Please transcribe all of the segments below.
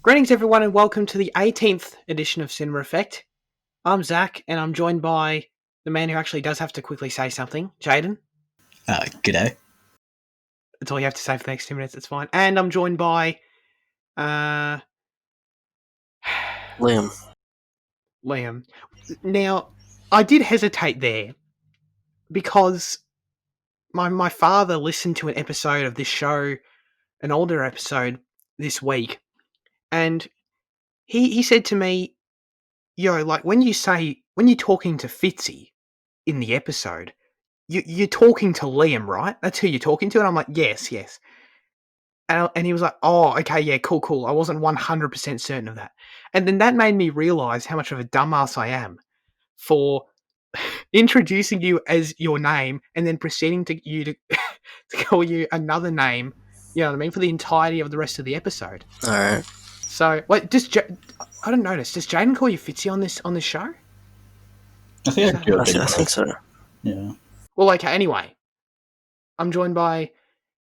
Greetings, everyone, and welcome to the 18th edition of Cinema Effect. I'm Zach, and I'm joined by the man who actually does have to quickly say something, Jaden. G'day. That's all you have to say for the next 2 minutes, it's fine. And I'm joined by Liam. Liam. Now, I did hesitate there because my father listened to an episode of this show, an older episode, this week, and he said to me, like, when you're talking to Fitzy in the episode, you're talking to Liam, right? That's who you're talking to? And I'm like, yes. And he was like, oh, okay, yeah, cool. I wasn't 100% certain of that. And then that made me realise how much of a dumbass I am for introducing you as your name and then proceeding to call you another name, you know what I mean, for the entirety of the rest of the episode. Alright. So, wait, I don't notice. Does Jaden call you Fitzy on this show? I think I think so. Yeah. Well, okay, anyway. I'm joined by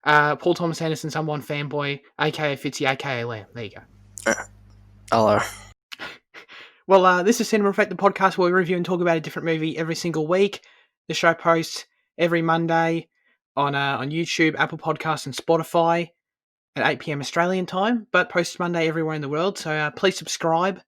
Paul Thomas Anderson, someone fanboy, aka Fitzy, aka Lamb. There you go. Hello. Well, this is Cinema Effect, the podcast where we review and talk about a different movie every single week. The show posts every Monday on YouTube, Apple Podcasts, and Spotify at 8 p.m. Australian time, but posts Monday everywhere in the world. So please subscribe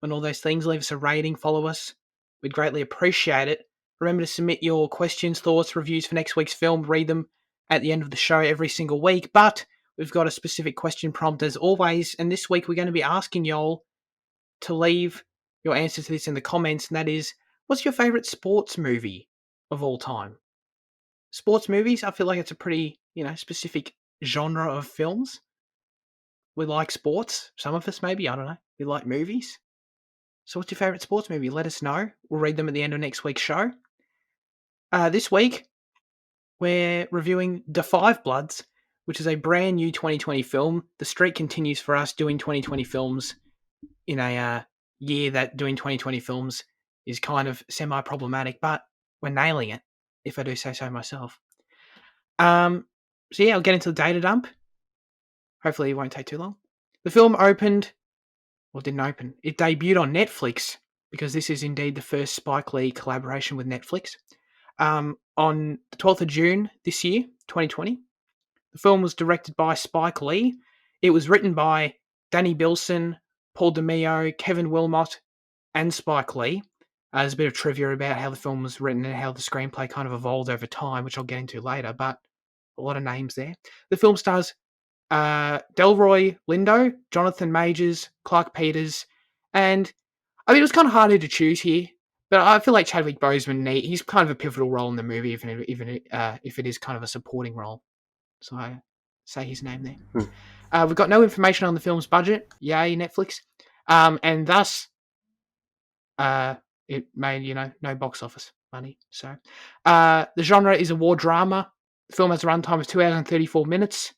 on all those things. Leave us a rating, follow us. We'd greatly appreciate it. Remember to submit your questions, thoughts, reviews for next week's film. Read them at the end of the show every single week. But we've got a specific question prompt as always. And this week we're going to be asking y'all to leave your answer to this in the comments. And that is, what's your favourite sports movie of all time? Sports movies, I feel like it's a pretty, specific genre of films. We like sports. Some of us maybe, I don't know. We like movies. So what's your favourite sports movie? Let us know. We'll read them at the end of next week's show. This week, we're reviewing Da 5 Bloods, which is a brand new 2020 film. The streak continues for us doing 2020 films in a year that doing 2020 films is kind of semi-problematic, but we're nailing it, if I do say so myself. So yeah, I'll get into the data dump. Hopefully it won't take too long. The film didn't open. It debuted on Netflix, because this is indeed the first Spike Lee collaboration with Netflix. On the 12th of June this year, 2020. The film was directed by Spike Lee. It was written by Danny Bilson, Paul DeMeo, Kevin Wilmot, and Spike Lee. There's a bit of trivia about how the film was written and how the screenplay kind of evolved over time, which I'll get into later, but a lot of names there. The film stars Delroy Lindo, Jonathan Majors, Clark Peters, and I mean, it was kind of harder to choose here, but I feel like Chadwick Boseman, he's kind of a pivotal role in the movie, even if it is kind of a supporting role. So I say his name there. We've got no information on the film's budget. Yay, Netflix. And thus, it made, no box office money. So the genre is a war drama. The film has a runtime of 2 hours and 34 minutes.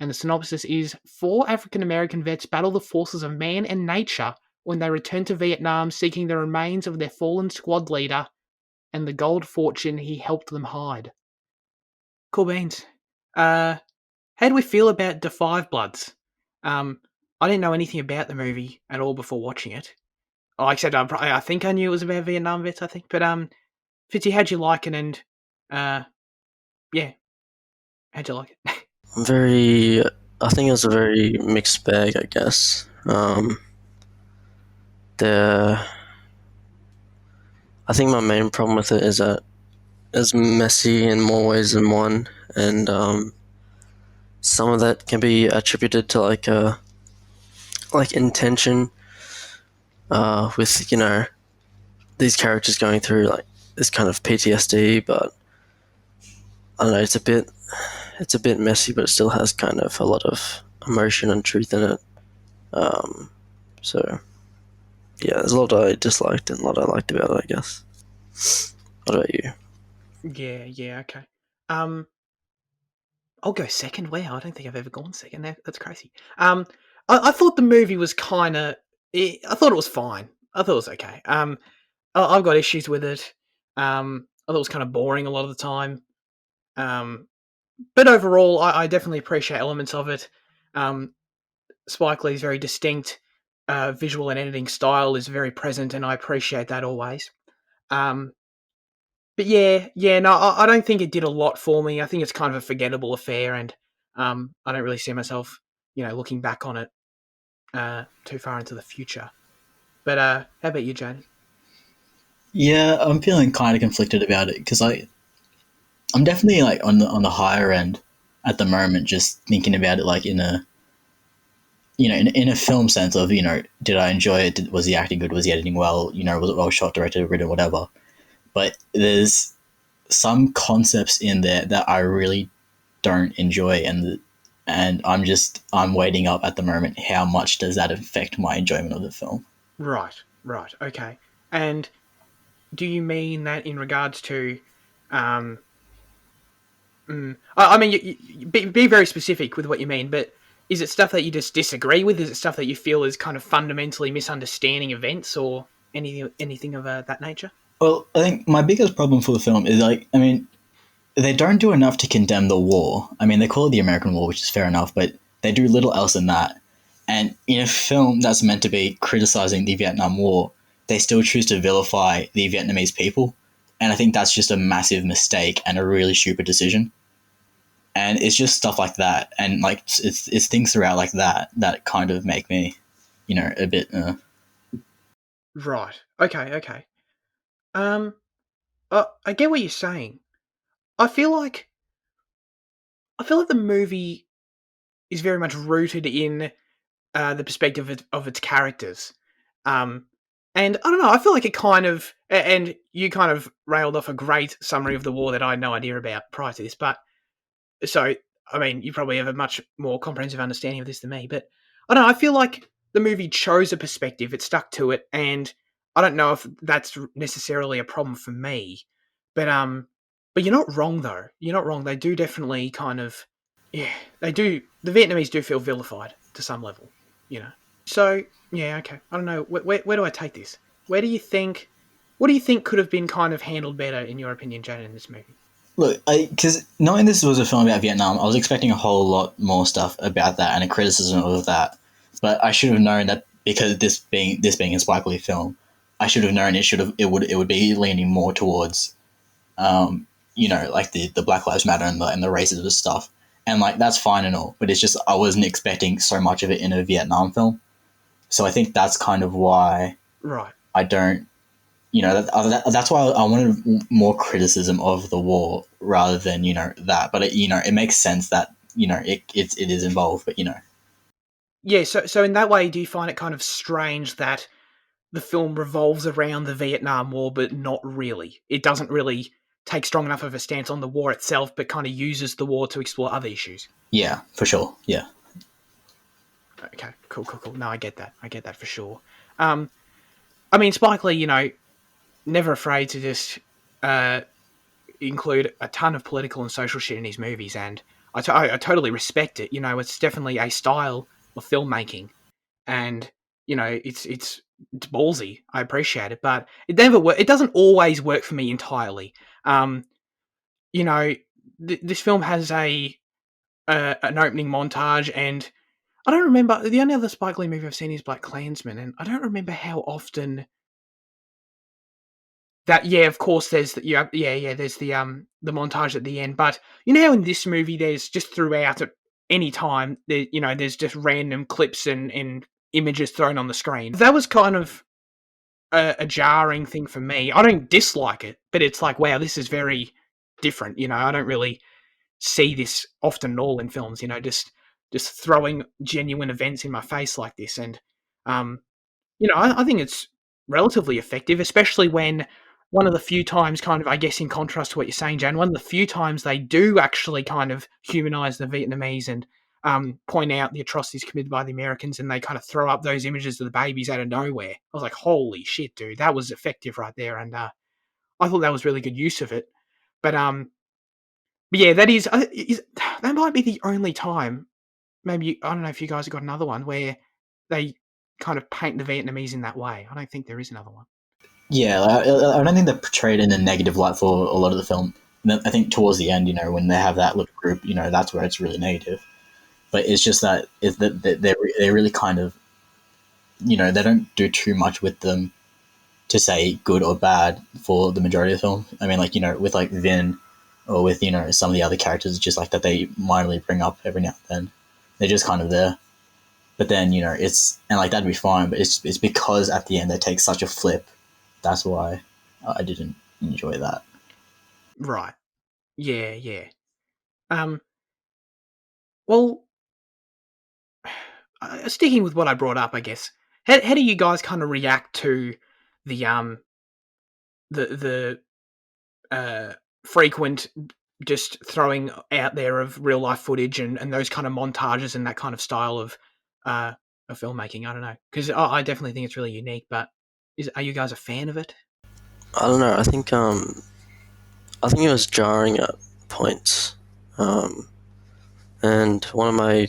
And the synopsis is 4 African-American vets battle the forces of man and nature when they return to Vietnam seeking the remains of their fallen squad leader and the gold fortune he helped them hide. Cool beans. How do we feel about Da 5 Bloods? I didn't know anything about the movie at all before watching it. Like I said, I think I knew it was about Vietnam vets, I think. But, Fitzy, how'd you like it? And, yeah, how'd you like it? I think it was a very mixed bag, I guess. I think my main problem with it is that it's messy in more ways than one, and some of that can be attributed to like intention, with these characters going through like this kind of PTSD, but I don't know, it's a bit messy, but it still has kind of a lot of emotion and truth in it. So yeah, there's a lot I disliked and a lot I liked about it, I guess. What about you? Yeah, okay. I'll go second. Wow, I don't think I've ever gone second. That's crazy. I thought the movie was kind of. I thought it was fine. I thought it was okay. I've got issues with it. I thought it was kind of boring a lot of the time. But overall, I definitely appreciate elements of it. Spike Lee's very distinct visual and editing style is very present, and I appreciate that always. Um, but yeah, no, I don't think it did a lot for me. I think it's kind of a forgettable affair, and I don't really see myself, looking back on it too far into the future. But how about you, Janie? Yeah, I'm feeling kind of conflicted about it because I'm definitely like on the higher end at the moment. Just thinking about it like in a in a film sense of did I enjoy it? Was the acting good? Was the editing well? Was it well shot, directed, written, whatever? But there's some concepts in there that I really don't enjoy, and I'm waiting up at the moment. How much does that affect my enjoyment of the film? Right, okay. And do you mean that in regards to um, I mean, be very specific with what you mean, but is it stuff that you just disagree with? Is it stuff that you feel is kind of fundamentally misunderstanding events or anything of that nature? Well, I think my biggest problem for the film is they don't do enough to condemn the war. I mean, they call it the American War, which is fair enough, but they do little else than that. And in a film that's meant to be criticizing the Vietnam War, they still choose to vilify the Vietnamese people. And I think that's just a massive mistake and a really stupid decision. And it's just stuff like that. And like, it's things throughout like that kind of make me, a bit. Right. Okay. Um, I get what you're saying. I feel like I feel like the movie is very much rooted in the perspective of its characters. Um, and I don't know. I feel like it kind of, and you kind of railed off a great summary of the war that I had no idea about prior to this. But so, I mean, you probably have a much more comprehensive understanding of this than me. But I don't know. I feel like the movie chose a perspective, it stuck to it, and I don't know if that's necessarily a problem for me. But but you're not wrong though. You're not wrong. They do definitely kind of, yeah, they do. The Vietnamese do feel vilified to some level, you know. So yeah, okay. I don't know. Where do I take this? Where do you think? What do you think could have been kind of handled better, in your opinion, Jane, in this movie? Look, because knowing this was a film about Vietnam, I was expecting a whole lot more stuff about that and a criticism of that. But I should have known that because this being a Spike Lee film, I should have known it would be leaning more towards, like the Black Lives Matter and the racism stuff, and like that's fine and all. But it's just I wasn't expecting so much of it in a Vietnam film, so I think that's kind of why Right. I don't that's why I wanted more criticism of the war rather than that. But it makes sense that it is involved. But Yeah. So in that way, do you find it kind of strange that the film revolves around the Vietnam War, but not really? It doesn't really take strong enough of a stance on the war itself, but kind of uses the war to explore other issues. yeah, for sure, yeah, Okay. Cool. No, I get that. I get that for sure. Um, I mean, Spike Lee, never afraid to just uh, include a ton of political and social shit in his movies, and I totally respect it. It's definitely a style of filmmaking, and it's ballsy. I appreciate it, but it doesn't always work for me entirely. Um, you know, this film has an opening montage, and I don't remember the only other Spike Lee movie I've seen is Black Klansman, and I don't remember how often that. Yeah, of course, there's there's the montage at the end, but you know how in this movie there's just throughout at any time there's just random clips and images thrown on the screen. That was kind of a jarring thing for me. I don't dislike it, but it's like, wow, this is very different. I don't really see this often at all in films. Just throwing genuine events in my face like this, and um, I think it's relatively effective, especially when one of the few times, kind of, I guess, in contrast to what you're saying, Jan, one of the few times they do actually kind of humanize the Vietnamese and point out the atrocities committed by the Americans, and they kind of throw up those images of the babies out of nowhere. I was like, holy shit, dude, that was effective right there, and I thought that was really good use of it. But but yeah, that might be the only time. Maybe I don't know if you guys have got another one where they kind of paint the Vietnamese in that way. I don't think there is another one. yeah. I don't think they're portrayed in a negative light for a lot of the film. And then I think towards the end, when they have that little group, that's where it's really negative. but it's just that they're really kind of, they don't do too much with them to say good or bad for the majority of the film. I mean, like, with like Vin or with, some of the other characters, just like that they minorly bring up every now and then. They're just kind of there. But then, and like that'd be fine, but it's because at the end they take such a flip. That's why I didn't enjoy that. Right. Yeah, yeah. Um, well, sticking with what I brought up, I guess. How do you guys kind of react to the the frequent just throwing out there of real life footage and those kind of montages and that kind of style of filmmaking? I don't know, because I definitely think it's really unique. But are you guys a fan of it? I don't know. I think it was jarring at points, and one of my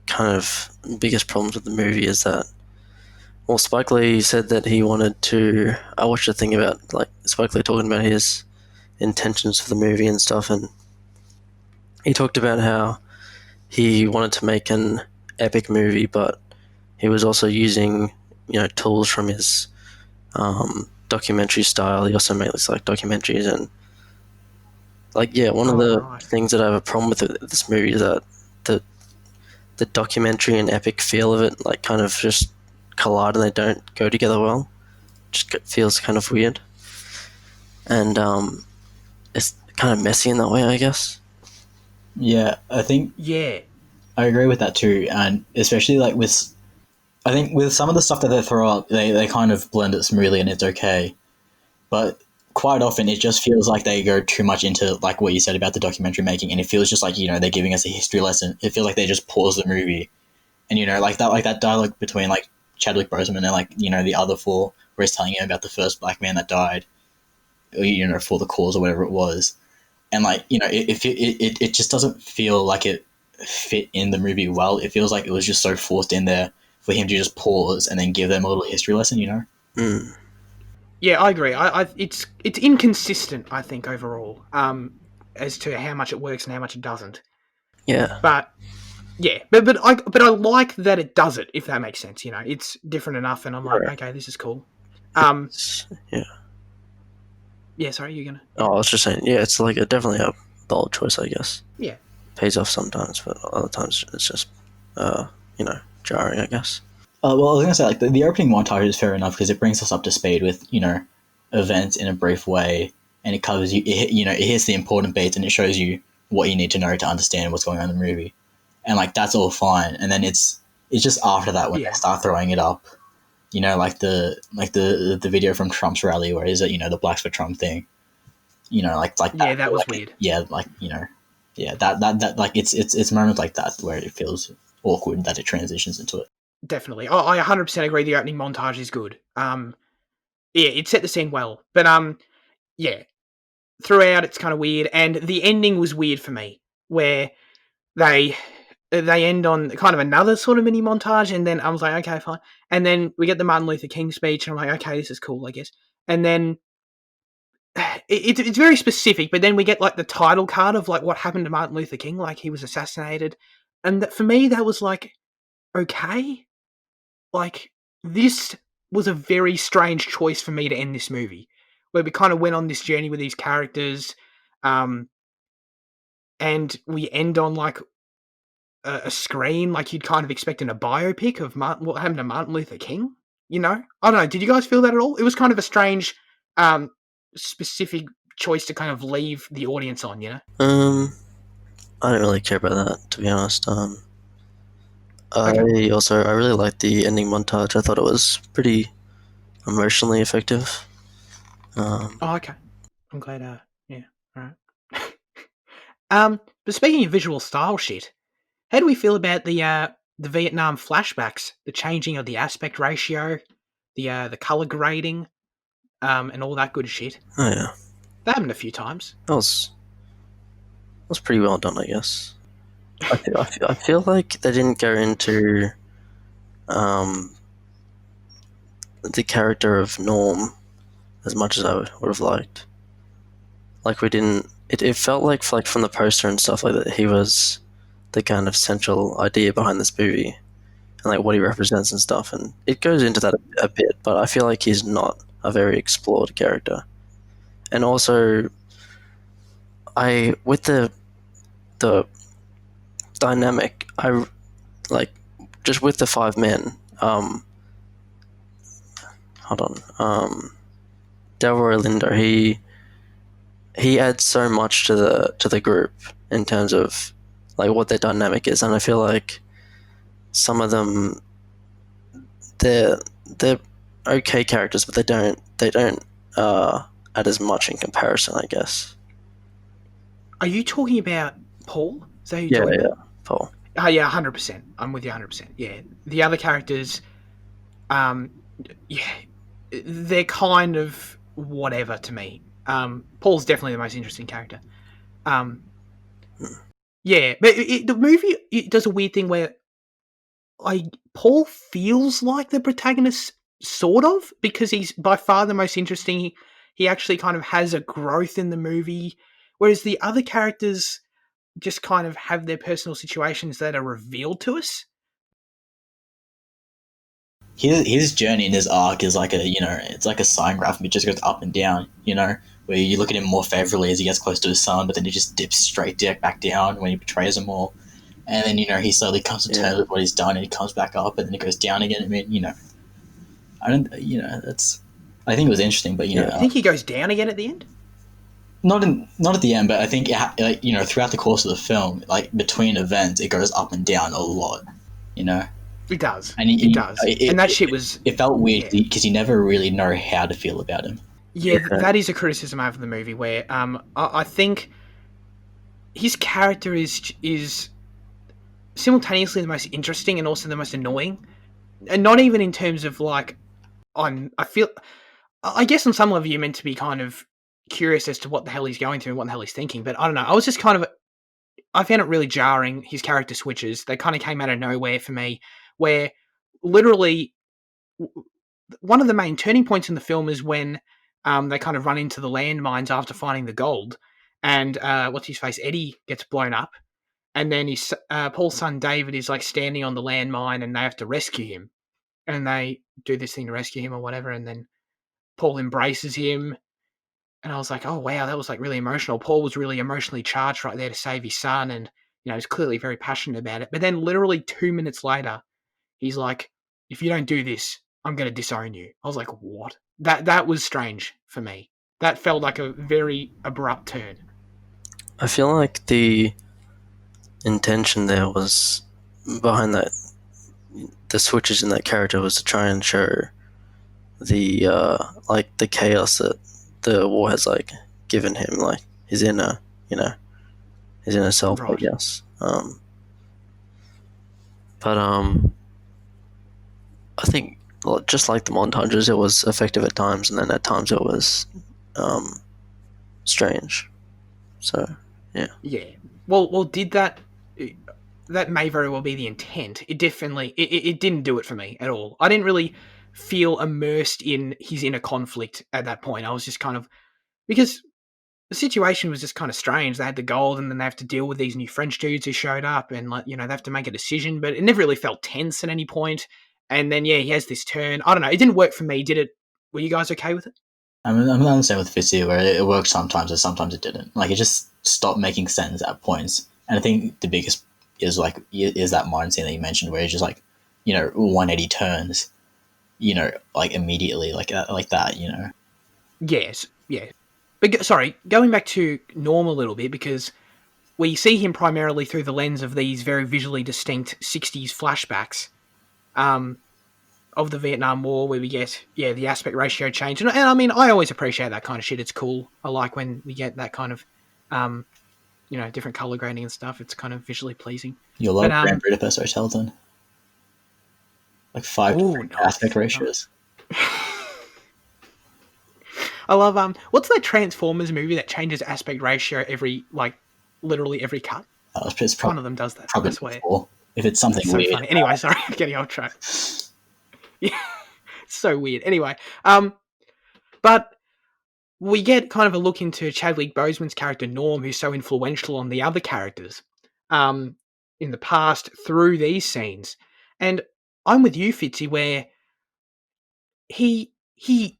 kind of biggest problems with the movie is that, well, Spike Lee said that he wanted to. I watched a thing about like Spike Lee talking about his intentions for the movie and stuff, and he talked about how he wanted to make an epic movie, but he was also using tools from his documentary style. He also makes like documentaries and like one of Oh, the right. things that I have a problem with this movie is that the the documentary and epic feel of it like kind of just collide and they don't go together well. Just feels kind of weird, and it's kind of messy in that way, I guess. Yeah, I think Yeah. I agree with that too, and especially like I think with some of the stuff that they throw up, they kind of blend it smoothly and it's okay. But quite often it just feels like they go too much into like what you said about the documentary making, and it feels just like they're giving us a history lesson. It feels like they just pause the movie, and like that dialogue between like Chadwick Boseman and like the other four, where he's telling him about the first black man that died, for the cause or whatever it was, and like it just doesn't feel like it fit in the movie well. It feels like it was just so forced in there for him to just pause and then give them a little history lesson. Mm, Yeah, I agree. It's inconsistent, I think, overall, as to how much it works and how much it doesn't. yeah, But yeah, but I like that it does it, if that makes sense. It's different enough, and I'm like, right. okay, this is cool. Um, Yeah. yeah. Sorry, you're gonna. Oh, I was just saying, yeah, it's like definitely a bold choice, I guess. Yeah, Pays off sometimes, but other times it's just, uh, jarring, I guess. Well, I was gonna say like the opening montage is fair enough because it brings us up to speed with events in a brief way, and it covers it hits the important beats and it shows you what you need to know to understand what's going on in the movie, and like that's all fine. And then it's just after that when they yeah, start throwing it up, like the video from Trump's rally where is it the Blacks for Trump thing, like yeah. that, That was like weird. yeah, like yeah, that like it's moments like that where it feels awkward that it transitions into it. Definitely. I 100% agree. The opening montage is good. Yeah, it set the scene well, but yeah. Throughout, it's kind of weird, and the ending was weird for me, where they they end on kind of another sort of mini montage, and then I was like, okay, fine. And then we get the Martin Luther King speech, and I'm like, okay, this is cool, I guess. And then it's very specific, but then we get like the title card of like what happened to Martin Luther King, like he was assassinated, and for me that was like, okay, like this was a very strange choice for me to end this movie, where we kind of went on this journey with these characters, um, and we end on like a screen like you'd kind of expect in a biopic of what happened to Martin Luther King. I don't know. Did you guys feel that at all? It was kind of a strange, specific choice to kind of leave the audience on. Um, I don't really care about that, to be honest. Okay. I really liked the ending montage. I thought it was pretty emotionally effective. Um, Oh, okay. I'm glad. Yeah. All right. But speaking of visual style shit, how do we feel about the Vietnam flashbacks, the changing of the aspect ratio, the color grading, and all that good shit? oh yeah, That happened a few times. that was pretty well done, I guess. I feel like they didn't go into um, the character of Norm as much as I would have liked. Like we didn't. it felt like from the poster and stuff like that, he was the kind of central idea behind this movie and like what he represents and stuff. And it goes into that a bit, but I feel like he's not a very explored character. And also, I with the dynamic, I like just with the five men. Hold on. Delroy Lindo, he adds so much to the group in terms of like what their dynamic is, and I feel like some of them they're okay characters, but they don't add as much in comparison, I guess. Are you talking about Paul? Is that who you're Yeah, talking yeah, about? Paul. Oh, yeah, 100%. I'm with you 100%. Yeah. The other characters, um, yeah, they're kind of whatever to me. Paul's definitely the most interesting character. Yeah, but the movie it does a weird thing where Paul feels like the protagonist, sort of, because he's by far the most interesting. He actually kind of has a growth in the movie, whereas the other characters just kind of have their personal situations that are revealed to us. His journey in his arc is like it's like a sine graph. It just goes up and down. Where you look at him more favorably as he gets close to his son, but then he just dips straight back down when he betrays them all. And then he slowly comes to terms with what he's done, and he comes back up, and then it goes down again. I mean, I don't, that's. I think it was interesting, but You think he goes down again at the end? not at the end, but I think throughout the course of the film, like between events, it goes up and down a lot. It does. And it does. And that shit was. It felt weird because you never really know how to feel about him. Yeah, that is a criticism I have of the movie, where I think his character is simultaneously the most interesting and also the most annoying, and not even in terms of like I guess on some level you're meant to be kind of curious as to what the hell he's going through and what the hell he's thinking, but I don't know. I found it really jarring, his character switches. They kind of came out of nowhere for me, where literally one of the main turning points in the film is when they kind of run into the landmines after finding the gold, and what's his face, Eddie, gets blown up, and then his Paul's son David is like standing on the landmine, and they have to rescue him, and they do this thing to rescue him or whatever, and then Paul embraces him, and I was like, oh wow, that was like really emotional. Paul was really emotionally charged right there to save his son, and he's clearly very passionate about it. But then literally 2 minutes later, he's like, if you don't do this, I'm going to disown you. I was like, what? That was strange for me. That felt like a very abrupt turn. I feel like the intention there was behind that, the switches in that character was to try and show the like the chaos that the war has like given him, like his inner self, Right. I guess. But I think just like the montages, it was effective at times, and then at times it was strange. So yeah. Yeah. Well, did that? That may very well be the intent. It definitely it didn't do it for me at all. I didn't really feel immersed in his inner conflict at that point. I was just kind of, because the situation was just kind of strange. They had the gold, and then they have to deal with these new French dudes who showed up, and they have to make a decision. But it never really felt tense at any point. And then he has this turn. I don't know. It didn't work for me. Did it? Were you guys okay with it? I'm the same with Fitzy, where it worked sometimes and sometimes it didn't. Like, it just stopped making sense at points. And I think the biggest is that mind scene that you mentioned, where it's just like 180 turns, like immediately, like that. Yes. Yeah. But sorry, going back to Norm a little bit, because we see him primarily through the lens of these very visually distinct 60s flashbacks of the Vietnam War, where we get, the aspect ratio change. And I mean, I always appreciate that kind of shit. It's cool. I like when we get that kind of, different color grading and stuff. It's kind of visually pleasing. You'll love Grand Budapest Hotel then. Like 5 different aspect ratios. I love what's that Transformers movie that changes aspect ratio literally every cut? One of them does that. Probably before, if it's something so weird. Funny. Anyway, sorry, I'm getting off track. Yeah, it's so weird. Anyway, but we get kind of a look into Chadwick Boseman's character Norm, who's so influential on the other characters um, in the past through these scenes. And I'm with you, Fitzy, where he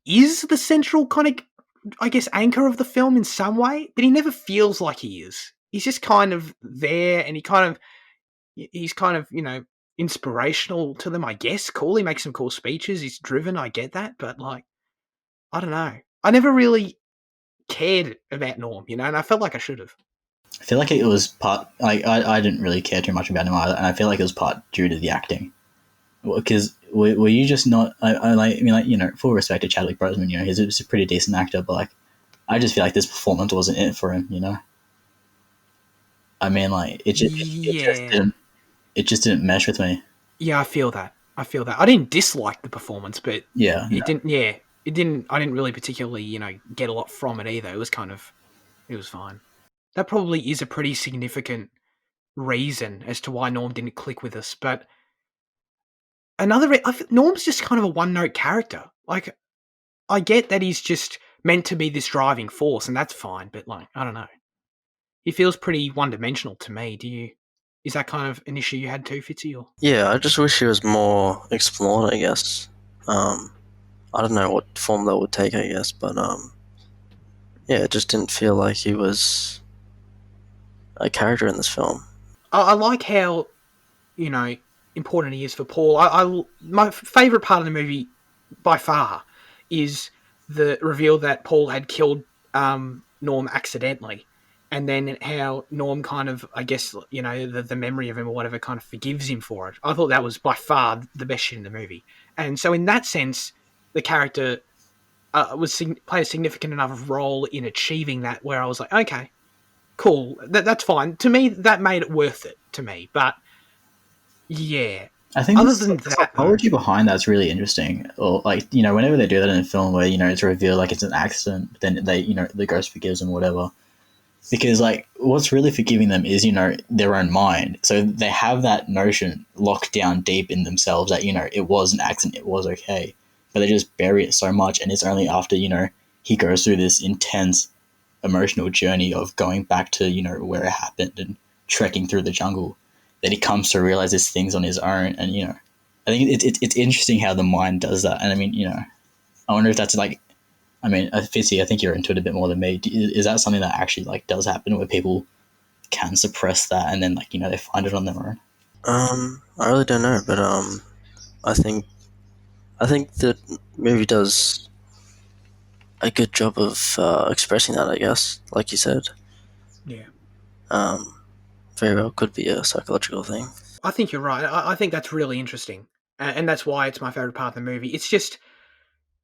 is the central kind of, I guess, anchor of the film in some way, but he never feels like he is. He's just kind of there, and he's kind of, inspirational to them, I guess. Cool, he makes some cool speeches. He's driven, I get that, but like, I don't know. I never really cared about Norm, and I felt like I should have. I feel like it was part. Like I didn't really care too much about him either, and I feel like it was part due to the acting. Because were you just not? I mean, full respect to Chadwick Boseman. He's a pretty decent actor, but like, I just feel like this performance wasn't it for him. I mean, like it just didn't mesh with me. Yeah, I feel that. I didn't dislike the performance, but Yeah, it didn't. Yeah, it didn't. I didn't really particularly, get a lot from it either. It was fine. That probably is a pretty significant reason as to why Norm didn't click with us. But Norm's just kind of a one-note character. Like, I get that he's just meant to be this driving force, and that's fine. But like, I don't know. He feels pretty one-dimensional to me. Is that kind of an issue you had too, Fitzy? Or? Yeah, I just wish he was more explored, I guess. I don't know what form that would take, I guess, but yeah, it just didn't feel like he was a character in this film. I like how, important he is for Paul. My favourite part of the movie, by far, is the reveal that Paul had killed Norm accidentally, and then how Norm kind of, I guess, the memory of him or whatever kind of forgives him for it. I thought that was by far the best shit in the movie. And so in that sense, the character play a significant enough role in achieving that, where I was like, okay, cool, that's fine. To me, that made it worth it to me. But yeah, I think other the than that, psychology behind that's really interesting. Or like, whenever they do that in a film where it's revealed like it's an accident, but then the ghost forgives them, or whatever. Because like, what's really forgiving them is their own mind. So they have that notion locked down deep in themselves that it was an accident, it was okay, but they just bury it so much, and it's only after he goes through this intense emotional journey of going back to where it happened and trekking through the jungle that he comes to realize these things on his own. And I think it's interesting how the mind does that. And I mean, I wonder if that's like, I mean, Fitzy, I think you're into it a bit more than me. Is that something that actually like does happen, where people can suppress that and then like they find it on their own? I really don't know, but I think the movie does a good job of expressing that, I guess, like you said. yeah, Very well could be a psychological thing. I think you're right. I think that's really interesting, and that's why it's my favorite part of the movie. It's just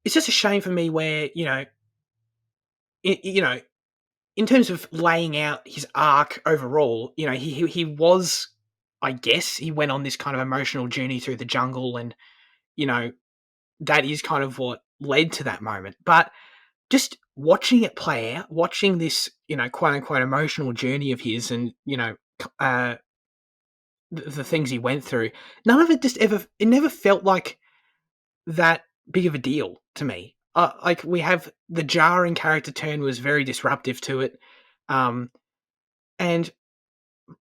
a shame for me where in terms of laying out his arc overall, he was, I guess, he went on this kind of emotional journey through the jungle, and that is kind of what led to that moment. But just watching it play out, watching this, quote unquote emotional journey of his, and the things he went through, none of it it never felt like that big of a deal to me. Like, we have the jarring character turn was very disruptive to it, and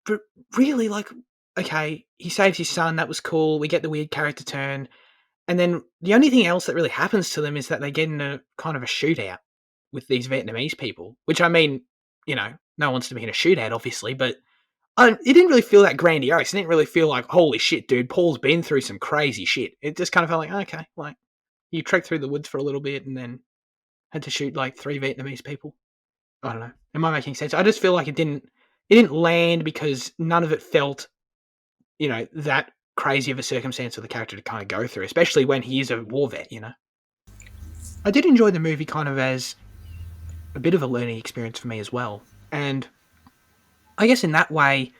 but really, like, okay, he saves his son, that was cool. We get the weird character turn, and then the only thing else that really happens to them is that they get in a kind of a shootout with these Vietnamese people. Which, I mean, no one wants to be in a shootout, obviously, but it didn't really feel that grandiose. It didn't really feel like, holy shit, dude, Paul's been through some crazy shit. It just kind of felt like, okay, like, you trekked through the woods for a little bit and then had to shoot like 3 Vietnamese people. I don't know. Am I making sense? I just feel like it didn't land because none of it felt, that crazy of a circumstance for the character to kind of go through, especially when he is a war vet, I did enjoy the movie kind of as a bit of a learning experience for me as well. And I guess in that way,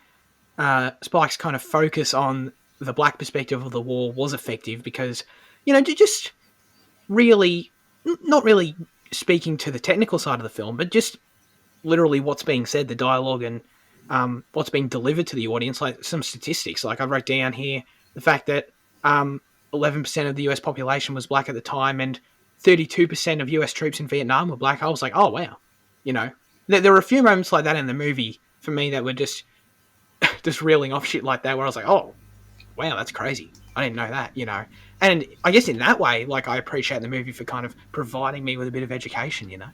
Spike's kind of focus on the black perspective of the war was effective because, just really, not really speaking to the technical side of the film, but just literally what's being said, the dialogue, and what's being delivered to the audience, like some statistics. Like, I wrote down here the fact that 11% of the US population was black at the time, and 32% of US troops in Vietnam were black. I was like, oh, wow. You know, there were a few moments like that in the movie for me that were just reeling off shit like that where I was like, oh, wow, that's crazy. I didn't know that, you know. And I guess in that way, like, I appreciate the movie for kind of providing me with a bit of education, you know.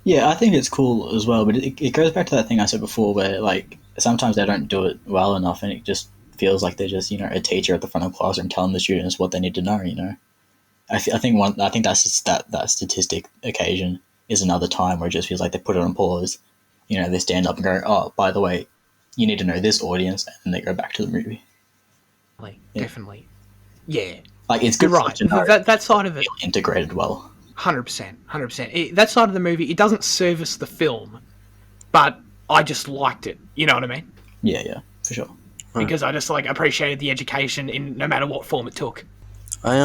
Yeah, I think it's cool as well, but it goes back to that thing I said before where, like, sometimes they don't do it well enough and it just feels like they're just, a teacher at the front of the classroom telling the students what they need to know, I think that's just that statistic occasion is another time where it just feels like they put it on pause. They stand up and go, oh, by the way, you need to know this audience, and then they go back to the movie. Definitely. Yeah. Like, it's good You're right. to know That side of it. Integrated well. 100%. That side of the movie, it doesn't service the film, but I just liked it. You know what I mean? Yeah, for sure. Because I just, like, appreciated the education in no matter what form it took. I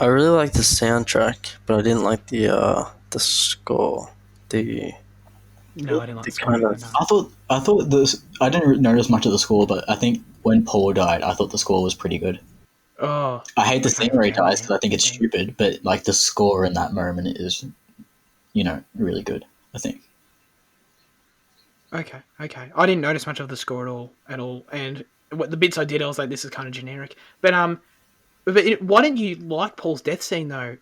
really liked the soundtrack, but I didn't like the score. No, I didn't like the score. kind of- No. I thought this. I didn't notice much of the score, but I think when Paul died, I thought the score was pretty good. Oh, I hate the scene where he dies because I think it's Yeah. stupid, but like the score in that moment is, really good. I think. Okay. I didn't notice much of the score at all. And the bits I did, I was like, this is kind of generic. But why didn't you like Paul's death scene though,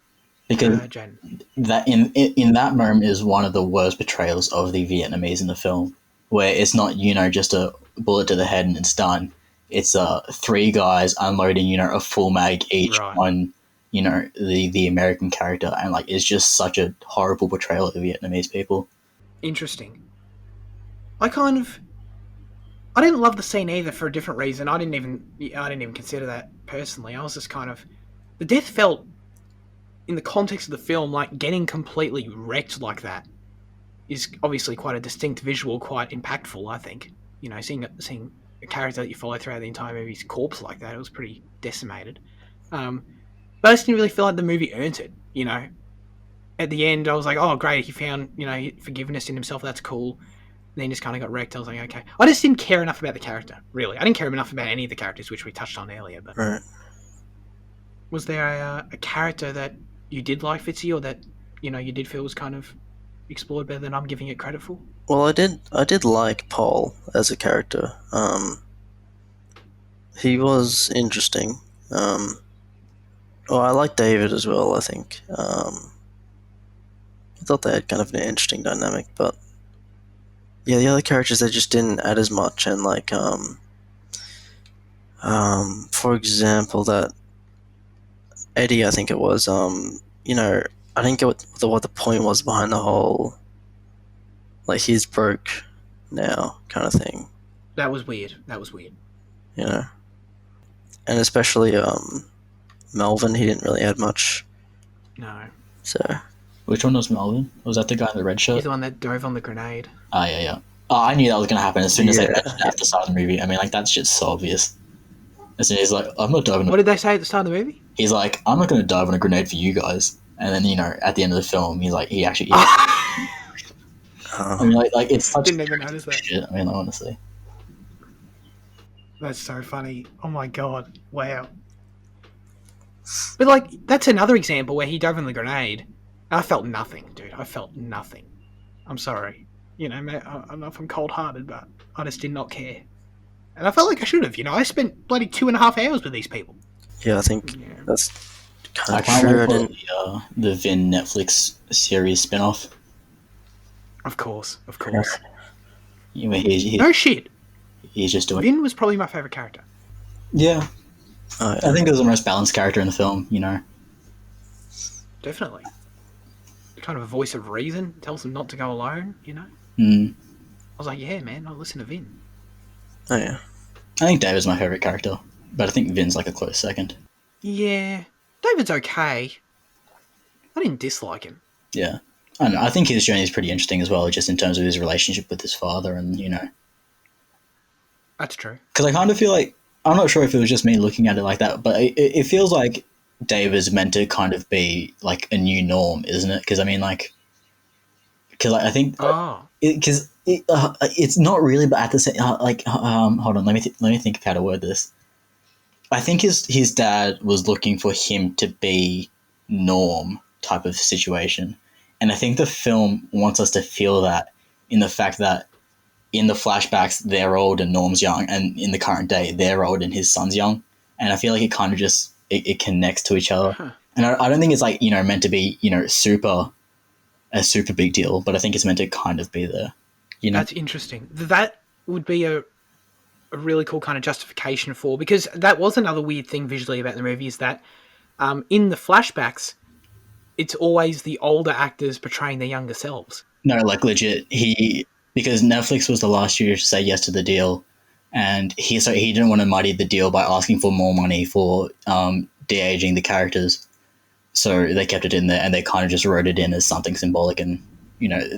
Because Jen? that in that moment is one of the worst betrayals of the Vietnamese in the film, where it's not just a bullet to the head and it's done. It's 3 guys unloading a full mag each Right. on the American character, and like it's just such a horrible portrayal of the Vietnamese people. Interesting. I didn't love the scene either for a different reason. I didn't even consider that personally. I was just kind of, the death felt, in the context of the film, like getting completely wrecked like that is obviously quite a distinct visual, quite impactful. I think seeing a character that you follow throughout the entire movie's corpse like that, it was pretty decimated. But I just didn't really feel like the movie earned it. At the end, I was like, oh great, he found forgiveness in himself. That's cool. And then he just kind of got wrecked. I was like, okay. I just didn't care enough about the character, really. I didn't care enough about any of the characters, which we touched on earlier. But Right. was there a character that you did like, Fitzy, or that you did feel was kind of explored better than I'm giving it credit for? Well, I did like Paul as a character. He was interesting. I like David as well. I think. I thought they had kind of an interesting dynamic, but yeah, the other characters they just didn't add as much. And like, for example, that Eddie, I think it was. I didn't get what the point was behind the whole, like, he's broke now kind of thing. That was weird. And especially Melvin, he didn't really add much. No. So Which one was Melvin? Was that the guy in the red shirt? He's the one that dove on the grenade. Oh, yeah. Oh, I knew that was going to happen as soon as they Yeah. mentioned it at the start of the movie. I mean, like, that's just so obvious. As soon as he's like, I'm not diving. What did they say at the start of the movie? He's like, I'm not going to dive on a grenade for you guys. And then, at the end of the film, he's like, he actually. I mean, like it's such. Didn't even notice that. Shit. I mean, like, honestly. That's so funny. Oh my god. Wow. But, like, that's another example where he dove on the grenade. I felt nothing, dude. I felt nothing. I'm sorry. I don't know if I'm cold-hearted, but I just did not care. And I felt like I should have. I spent bloody 2.5 hours with these people. yeah, I think Yeah. that's kind I of can't true. I wait didn't. for the Vin Netflix series spin-off. Of course. He's No shit. just doing. Vin was probably my favourite character. Yeah, Oh, I yeah. think it was the most balanced character in the film. Definitely. Kind of a voice of reason. Tells them not to go alone, Mm. I was like, yeah, man, I'll listen to Vin. Oh, yeah. I think David's my favorite character, but I think Vin's like a close second. Yeah. David's okay. I didn't dislike him. Yeah, I don't know. I think his journey is pretty interesting as well, just in terms of his relationship with his father, and That's true. because I kind of feel like I'm not sure if it was just me looking at it like that, but it feels like David's meant to kind of be like a new norm, isn't it? Because I mean, like, because I think Oh. because it's not really, but at the same hold on, let me think of how to word this. I think his dad was looking for him to be Norm type of situation, and I think the film wants us to feel that in the fact that in the flashbacks they're old and Norm's young, and in the current day they're old and his son's young, and I feel like it kind of just it connects to each other. Huh. And I don't think it's like meant to be super a super big deal, but I think it's meant to kind of be there. That's interesting. That would be a really cool kind of justification for, because that was another weird thing visually about the movie, is that in the flashbacks, it's always the older actors portraying their younger selves. No, like legit, because Netflix was the last studio to say yes to the deal, and he didn't want to muddy the deal by asking for more money for de-aging the characters, so they kept it in there and they kind of just wrote it in as something symbolic, and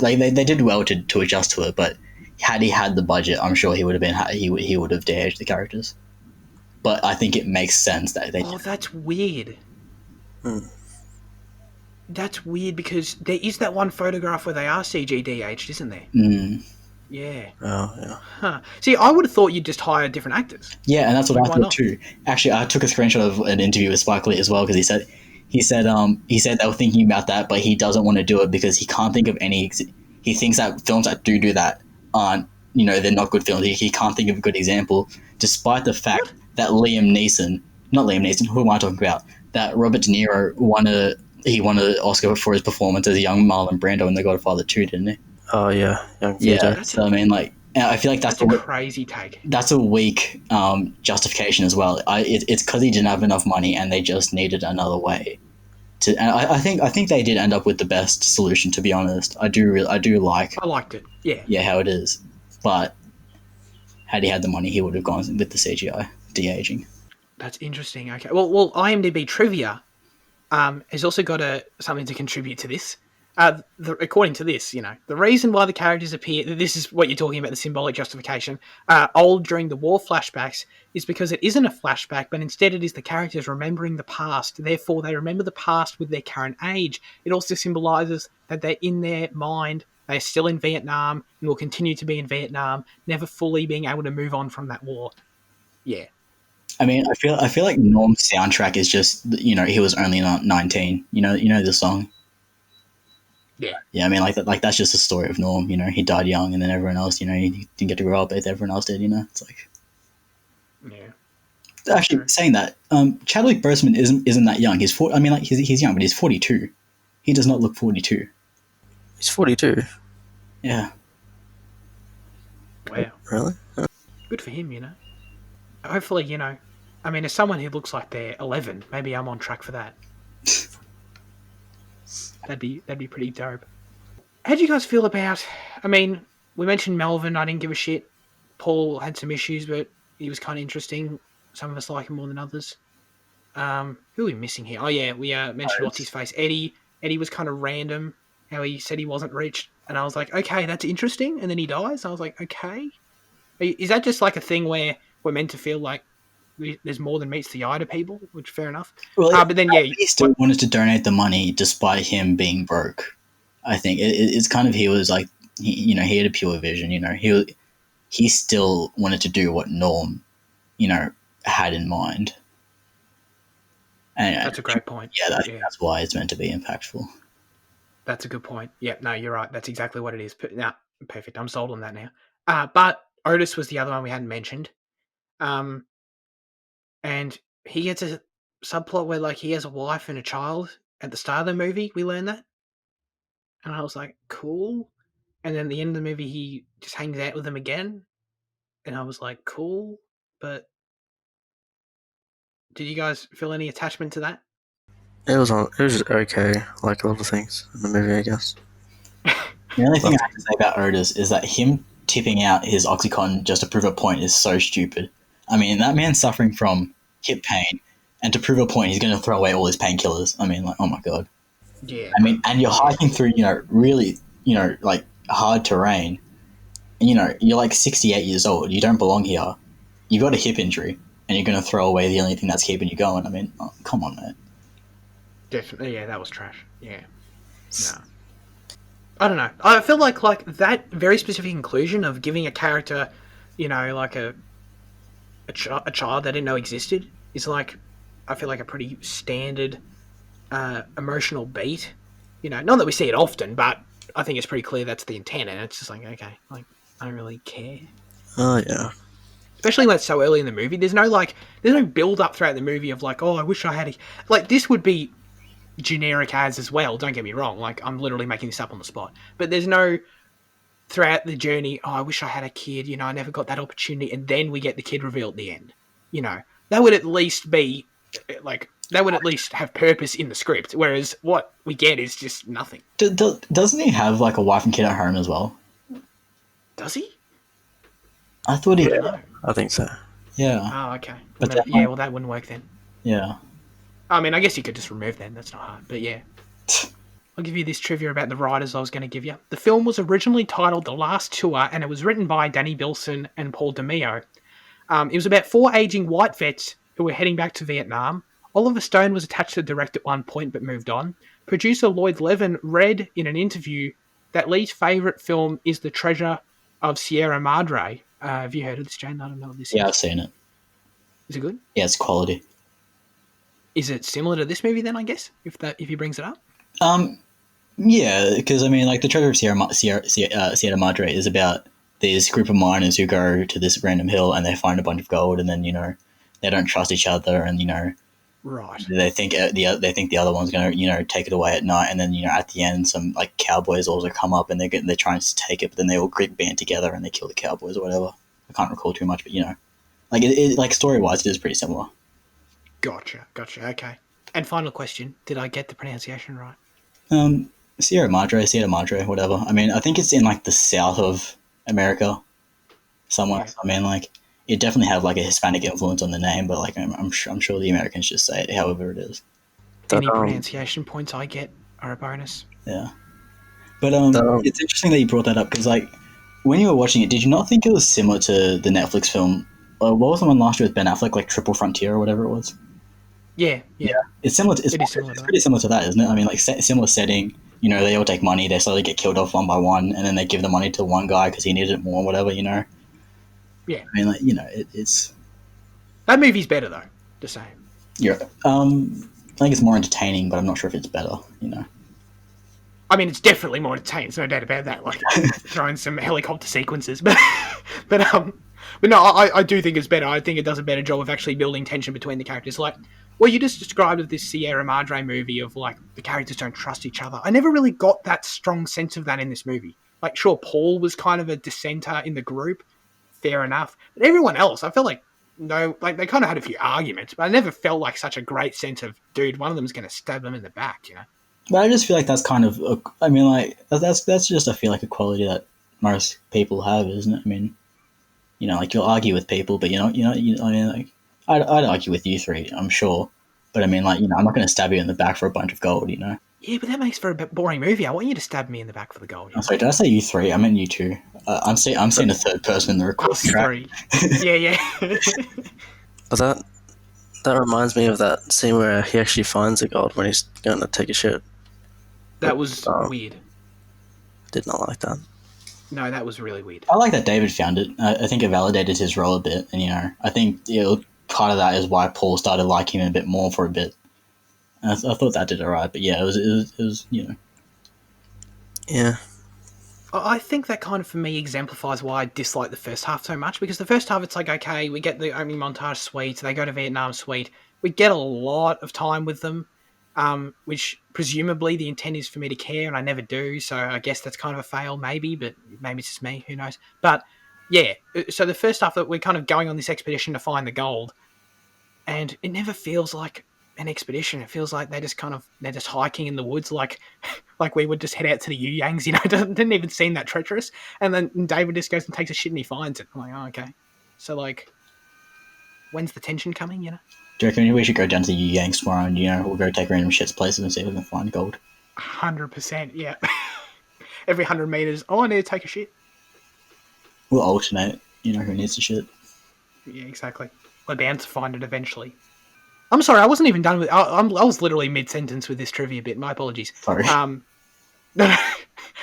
like they did well to adjust to it, but had he had the budget, I'm sure he would have de-aged the characters. But I think it makes sense that they. Oh, that's weird. That's weird, because there is that one photograph where they are CG de-aged, isn't there? Yeah. Oh, yeah. Huh. See, I would have thought you'd just hire different actors. Yeah, and that's what Like, I why thought not? too. Actually, I took a screenshot of an interview with Spike Lee as well, because he said they were thinking about that, but he doesn't want to do it because he can't think of any. He thinks that films that do that aren't, they're not good films. He can't think of a good example, despite the fact that not Liam Neeson, who am I talking about? That Robert De Niro won an Oscar for his performance as a young Marlon Brando in The Godfather 2, didn't he? Oh, yeah. Young Yeah. Vito. So I mean, like, I feel like That's a crazy take. that's a weak justification as well. It's because he didn't have enough money and they just needed another way. And I think they did end up with the best solution. To be honest, I do like I liked it. Yeah. how it is, but had he had the money, he would have gone with the CGI de-aging. That's interesting. Okay. Well, IMDb trivia has also got something to contribute to this. According to this, the reason why the characters appear, this is what you're talking about, the symbolic justification, old during the war flashbacks, is because it isn't a flashback, but instead it is the characters remembering the past. Therefore, they remember the past with their current age. It also symbolizes that they're in their mind, they're still in Vietnam and will continue to be in Vietnam, never fully being able to move on from that war. Yeah. I mean, I feel like Norm's soundtrack is just he was only 19. You know the song. Yeah. Yeah, I mean, that's just the story of Norm. He died young, and then everyone else, he didn't get to grow up as everyone else did. It's like. Yeah. Actually, True. saying that, Chadwick Boseman isn't that young. He's I mean, like he's young, but he's 42. He does not look 42. He's 42. Yeah. Wow. Really? Good for him, Hopefully, I mean, as someone who looks like they're 11, maybe I'm on track for that. That'd be pretty dope. How do you guys feel about? I mean, we mentioned Melvin. I didn't give a shit. Paul had some issues, but he was kind of interesting. Some of us like him more than others. Who are we missing here? Oh yeah, we mentioned what's his face, Eddie. Eddie was kind of random. How he said he wasn't reached, and I was like, okay, that's interesting. And then he dies. I was like, okay, is that just like a thing where we're meant to feel like there's more than meets the eye to people? Which fair enough. Well, But then yeah, he still wanted to donate the money despite him being broke. I think it's kind of he was like he had a pure vision. He still wanted to do what Norm, had in mind. And that's a great point. Yeah, that's why it's meant to be impactful. That's a good point. Yeah, no, you're right. That's exactly what it is. Now, perfect. I'm sold on that now. But Otis was the other one we hadn't mentioned. And he gets a subplot where like he has a wife and a child at the start of the movie. We learn that, and I was like, cool. And then at the end of the movie, he just hangs out with them again, and I was like, cool. But did you guys feel any attachment to that? It was just okay, like a lot of things in the movie, I guess. The only thing I have to say about Otis is that him tipping out his Oxycontin just to prove a point is so stupid. I mean, that man's suffering from hip pain, and to prove a point, he's going to throw away all his painkillers. I mean, like, oh my god. Yeah. I mean, and you're hiking through, really, like hard terrain. And, you're like 68 years old. You don't belong here. You've got a hip injury, and you're going to throw away the only thing that's keeping you going. I mean, come on, man. Definitely, yeah, that was trash. Yeah. No. I don't know. I feel like that very specific inclusion of giving a character, like a child they didn't know existed is like, I feel like a pretty standard emotional beat. Not that we see it often, but I think it's pretty clear that's the intent, and it's just like, okay, like, I don't really care. Oh yeah. Especially when it's so early in the movie. There's no build up throughout the movie of like, oh, I wish I had a... Like, this would be generic as well, don't get me wrong. Like, I'm literally making this up on the spot. But there's no, throughout the journey, oh, I wish I had a kid, I never got that opportunity, and then we get the kid reveal at the end. That would at least be, like, that would at least have purpose in the script, whereas what we get is just nothing. Doesn't he have like a wife and kid at home as well? Does he? I thought he I did. don't know. I think so. Yeah. Oh, okay. But well, that wouldn't work then. Yeah. I mean, I guess you could just remove them. That's not hard. But yeah. I'll give you this trivia about the writers I was going to give you. The film was originally titled The Last Tour, and it was written by Danny Bilson and Paul DeMeo. It was about 4 aging white vets who were heading back to Vietnam. Oliver Stone was attached to direct at one point, but moved on. Producer Lloyd Levin read in an interview that Lee's favourite film is The Treasure of Sierra Madre. Have you heard of this, Jane? I don't know what this is. Yeah, I've seen it. Is it good? Yeah, it's quality. Is it similar to this movie then, I guess, if he brings it up? Yeah, because I mean, like, The Treasure of Sierra Madre is about this group of miners who go to this random hill and they find a bunch of gold, and then they don't trust each other, and right, they think the other one's gonna take it away at night, and then at the end some like cowboys also come up and they're trying to take it, but then they all band together and they kill the cowboys or whatever. I can't recall too much, but like like story wise, it is pretty similar. Gotcha. Okay. And final question: did I get the pronunciation right? Sierra Madre, whatever. I mean, I think it's in like the south of America, somewhere. Yeah. So, I mean, like, it definitely have like a Hispanic influence on the name, but like, I'm sure the Americans just say it however it is. Any pronunciation points I get are a bonus. Yeah, but it's interesting that you brought that up because like when you were watching it, did you not think it was similar to the Netflix film? What was the one last year with Ben Affleck, like Triple Frontier or whatever it was? Yeah. It's similar. It's pretty similar to that, isn't it? I mean, like similar setting. They all take money. They slowly get killed off one by one, and then they give the money to one guy because he needed it more, whatever. Yeah. I mean, like it's. That movie's better though. The same. Yeah. I think it's more entertaining, but I'm not sure if it's better. I mean, it's definitely more entertaining. There's no doubt about that. Like throwing some helicopter sequences, but no, I do think it's better. I think it does a better job of actually building tension between the characters. Like what you just described of this Sierra Madre movie of like the characters don't trust each other. I never really got that strong sense of that in this movie. Like, sure, Paul was kind of a dissenter in the group, fair enough, but everyone else, I felt like they kind of had a few arguments, but I never felt like such a great sense of, dude, one of them's going to stab them in the back, But I just feel like that's kind of, I mean, like that's just I feel like a quality that most people have, isn't it? I mean, like you'll argue with people, but I mean, like I'd argue with you three, I'm sure, but I mean, like I'm not going to stab you in the back for a bunch of gold, Yeah, but that makes for a bit boring movie. I want you to stab me in the back for the gold. I'm sorry, did I say you three? I meant you two. I'm seeing a third person in the recording track. Yeah. But that reminds me of that scene where he actually finds the gold when he's going to take a shit. That was weird. Did not like that. No, that was really weird. I like that David found it. I think it validated his role a bit, and I think part of that is why Paul started liking him a bit more for a bit. And I thought that did alright, but yeah, it was Yeah. I think that kind of, for me, exemplifies why I dislike the first half so much, because the first half, it's like, okay, we get the opening montage, sweet, they go to Vietnam, sweet. We get a lot of time with them, which presumably the intent is for me to care, and I never do, so I guess that's kind of a fail, maybe, but maybe it's just me, who knows. But, yeah, so the first half, that we're kind of going on this expedition to find the gold, and it never feels like an expedition. It feels like they're just hiking in the woods, like we would just head out to the Yu-Yangs, It didn't even seem that treacherous. And then David just goes and takes a shit and he finds it. I'm like, oh, okay. So, like, when's the tension coming, Do you reckon we should go down to the Yu-Yangs tomorrow and, we'll go take random shits places and see if we can find gold? 100%, yeah. Every 100 meters, I need to take a shit. We'll alternate, who needs to shit. Yeah, exactly. We're bound to find it eventually. I'm sorry, I wasn't even done with... I was literally mid-sentence with this trivia bit. My apologies. Sorry. No, that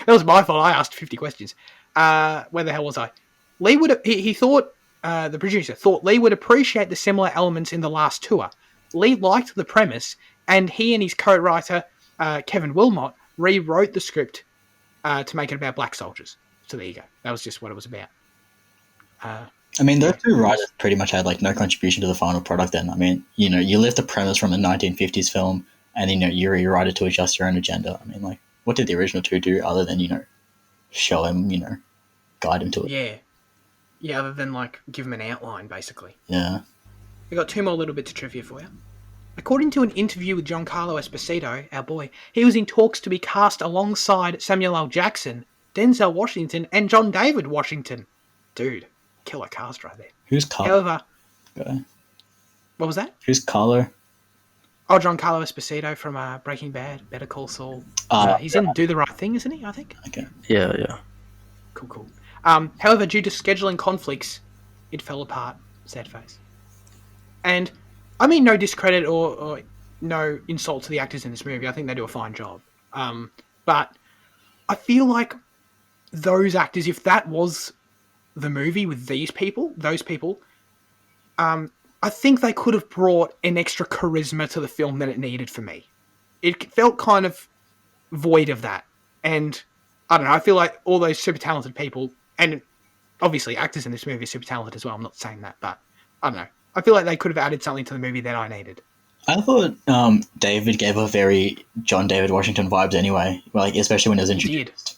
was my fault. I asked 50 questions. Where the hell was I? Lee he thought the producer, thought Lee would appreciate the similar elements in the last tour. Lee liked the premise, and he and his co-writer, Kevin Wilmot, rewrote the script to make it about black soldiers. So there you go. That was just what it was about. I mean, those two writers pretty much had like no contribution to the final product then. I mean, you lift the premise from a 1950s film and, you rewrite it to adjust your own agenda. I mean, like, what did the original two do other than, show him, guide him to it? Yeah. Yeah, other than, like, give him an outline, basically. Yeah. We got two more little bits of trivia for you. According to an interview with Giancarlo Esposito, our boy, he was in talks to be cast alongside Samuel L. Jackson, Denzel Washington, and John David Washington. Dude, killer cast right there. Who's Carlo? However, Okay. what was that? Who's Carlo? Oh, Giancarlo Esposito from Breaking Bad, Better Call Saul. He's in Do the Right Thing, isn't he, I think? Okay. Yeah. Cool. However, due to scheduling conflicts, it fell apart. Sad face. And I mean, no discredit or no insult to the actors in this movie. I think they do a fine job. But I feel like those actors, if that was the movie with those people, I think they could have brought an extra charisma to the film that it needed for me. It felt kind of void of that. And I don't know, I feel like all those super talented people, and obviously actors in this movie are super talented as well, I'm not saying that, but I don't know. I feel like they could have added something to the movie that I needed. I thought David gave a very John David Washington vibes anyway, like especially when it was introduced.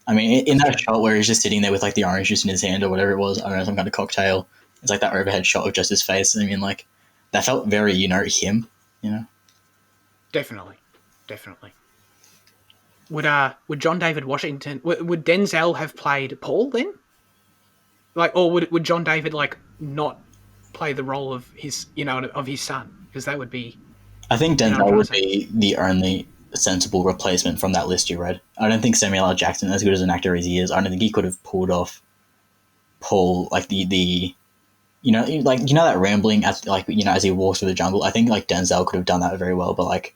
I mean, in that shot where he's just sitting there with like the orange juice in his hand or whatever it was, I don't know, some kind of cocktail. It's like that overhead shot of just his face. I mean, like that felt very, him. Definitely. Would John David Washington, would Denzel have played Paul then? Like, or would John David like not play the role of his, of his son? Because that would be. I think Denzel would be the only sensible replacement from that list you read. I don't think Samuel L. Jackson, as good as an actor as he is, I don't think he could have pulled off Paul, like the that rambling as as he walks through the jungle. I think like Denzel could have done that very well, but like,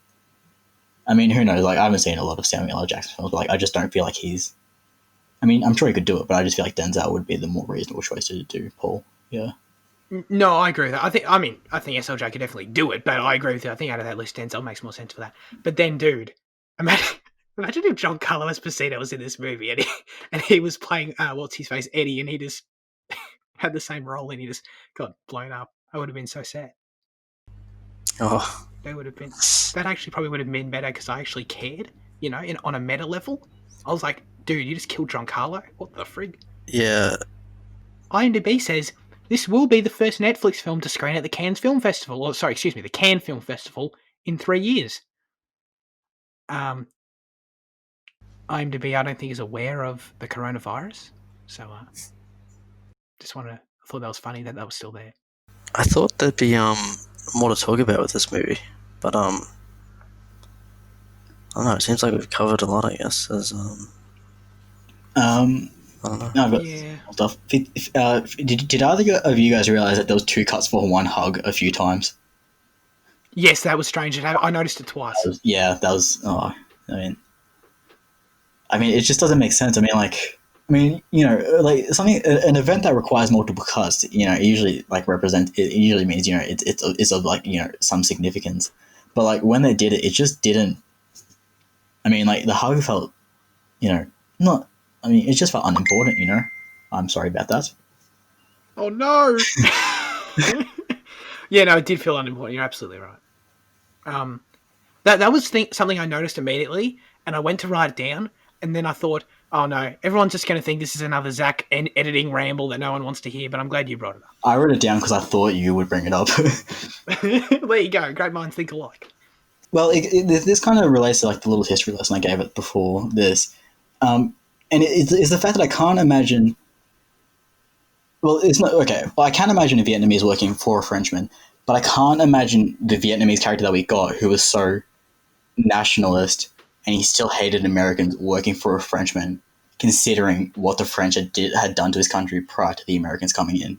I mean, who knows? Like, I haven't seen a lot of Samuel L. Jackson films, but like, I just don't feel like he's. I mean, I'm sure he could do it, but I just feel like Denzel would be the more reasonable choice to do Paul. Yeah. No, I agree with that. I think SLJ could definitely do it, but I agree with you. I think out of that list, Denzel makes more sense for that. But then, dude, imagine if Giancarlo Esposito was in this movie and he was playing what's his face, Eddie, and he just had the same role and he just got blown up. I would have been so sad. Oh, that actually probably would have been better because I actually cared, on a meta level. I was like, dude, you just killed Giancarlo? What the frig? yeah. IMDb says this will be the first Netflix film to screen at the Cannes Film Festival. The Cannes Film Festival in 3 years. IMDb, I don't think, is aware of the coronavirus. So, I thought that was funny that was still there. I thought there'd be more to talk about with this movie, but I don't know. It seems like we've covered a lot. I guess as I don't know. No, I've got stuff. Did either of you guys realize that there was 2 cuts for one hug a few times? Yes, that was strange. I noticed it twice. That was. Oh, I mean, it just doesn't make sense. Like something, an event that requires multiple cuts, it usually it usually means it's of like some significance. But like when they did it, it just didn't. I mean, like the hug felt, not. I mean, it just felt unimportant. I'm sorry about that. Oh no. Yeah, no, it did feel unimportant. You're absolutely right. That was something I noticed immediately, and I went to write it down, and then I thought, oh no, everyone's just going to think this is another Zach editing ramble that no one wants to hear, but I'm glad you brought it up. I wrote it down because I thought you would bring it up. There you go. Great minds think alike. Well, this kind of relates to like the little history lesson I gave it before this. And it's the fact that I can't imagine. Well, it's not okay. Well, I can imagine a Vietnamese working for a Frenchman, but I can't imagine the Vietnamese character that we got who was so nationalist and he still hated Americans working for a Frenchman, considering what the French had done to his country prior to the Americans coming in.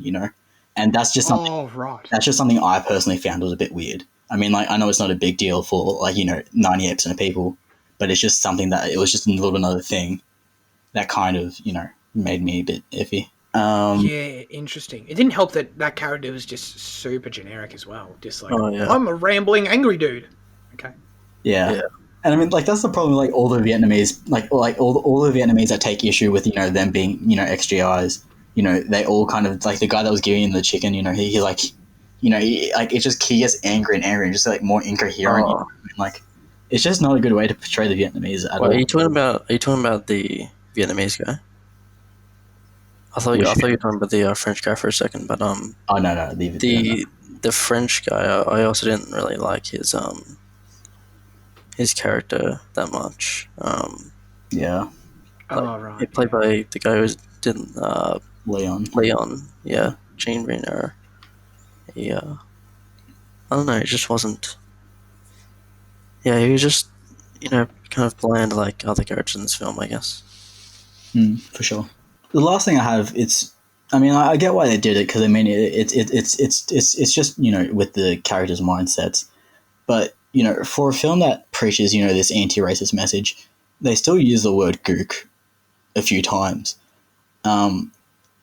And that's just something. Oh, right. That's just something I personally found was a bit weird. I mean, like I know it's not a big deal for 98% of people, but it's just something that it was just another thing that kind of made me a bit iffy. Yeah, interesting. It didn't help that that character was just super generic as well. Just like, Oh yeah, I'm a rambling angry dude. Okay. Yeah. yeah. And I mean, like that's the problem. Like all the Vietnamese, like all the Vietnamese that take issue with them being XGIs. They all kind of like the guy that was giving him the chicken. He like, like it's just he gets angry and just like more incoherent. Oh, Like it's just not a good way to portray the Vietnamese at wait, all. Are you talking about the Vietnamese guy? I Which thought you were talking about the French guy for a second, but oh no, no. the French guy, I also didn't really like his character that much. Yeah, Like Oh, he right. played Yeah. by the guy who did Leon. Leon, yeah, Gene Reno. He, I don't know, it just wasn't. Yeah, he was just kind of bland like other characters in this film, I guess. For sure. The last thing I have, I mean, I get why they did it because I mean, it's just with the characters' mindsets. But for a film that preaches this anti-racist message, they still use the word "gook" a few times,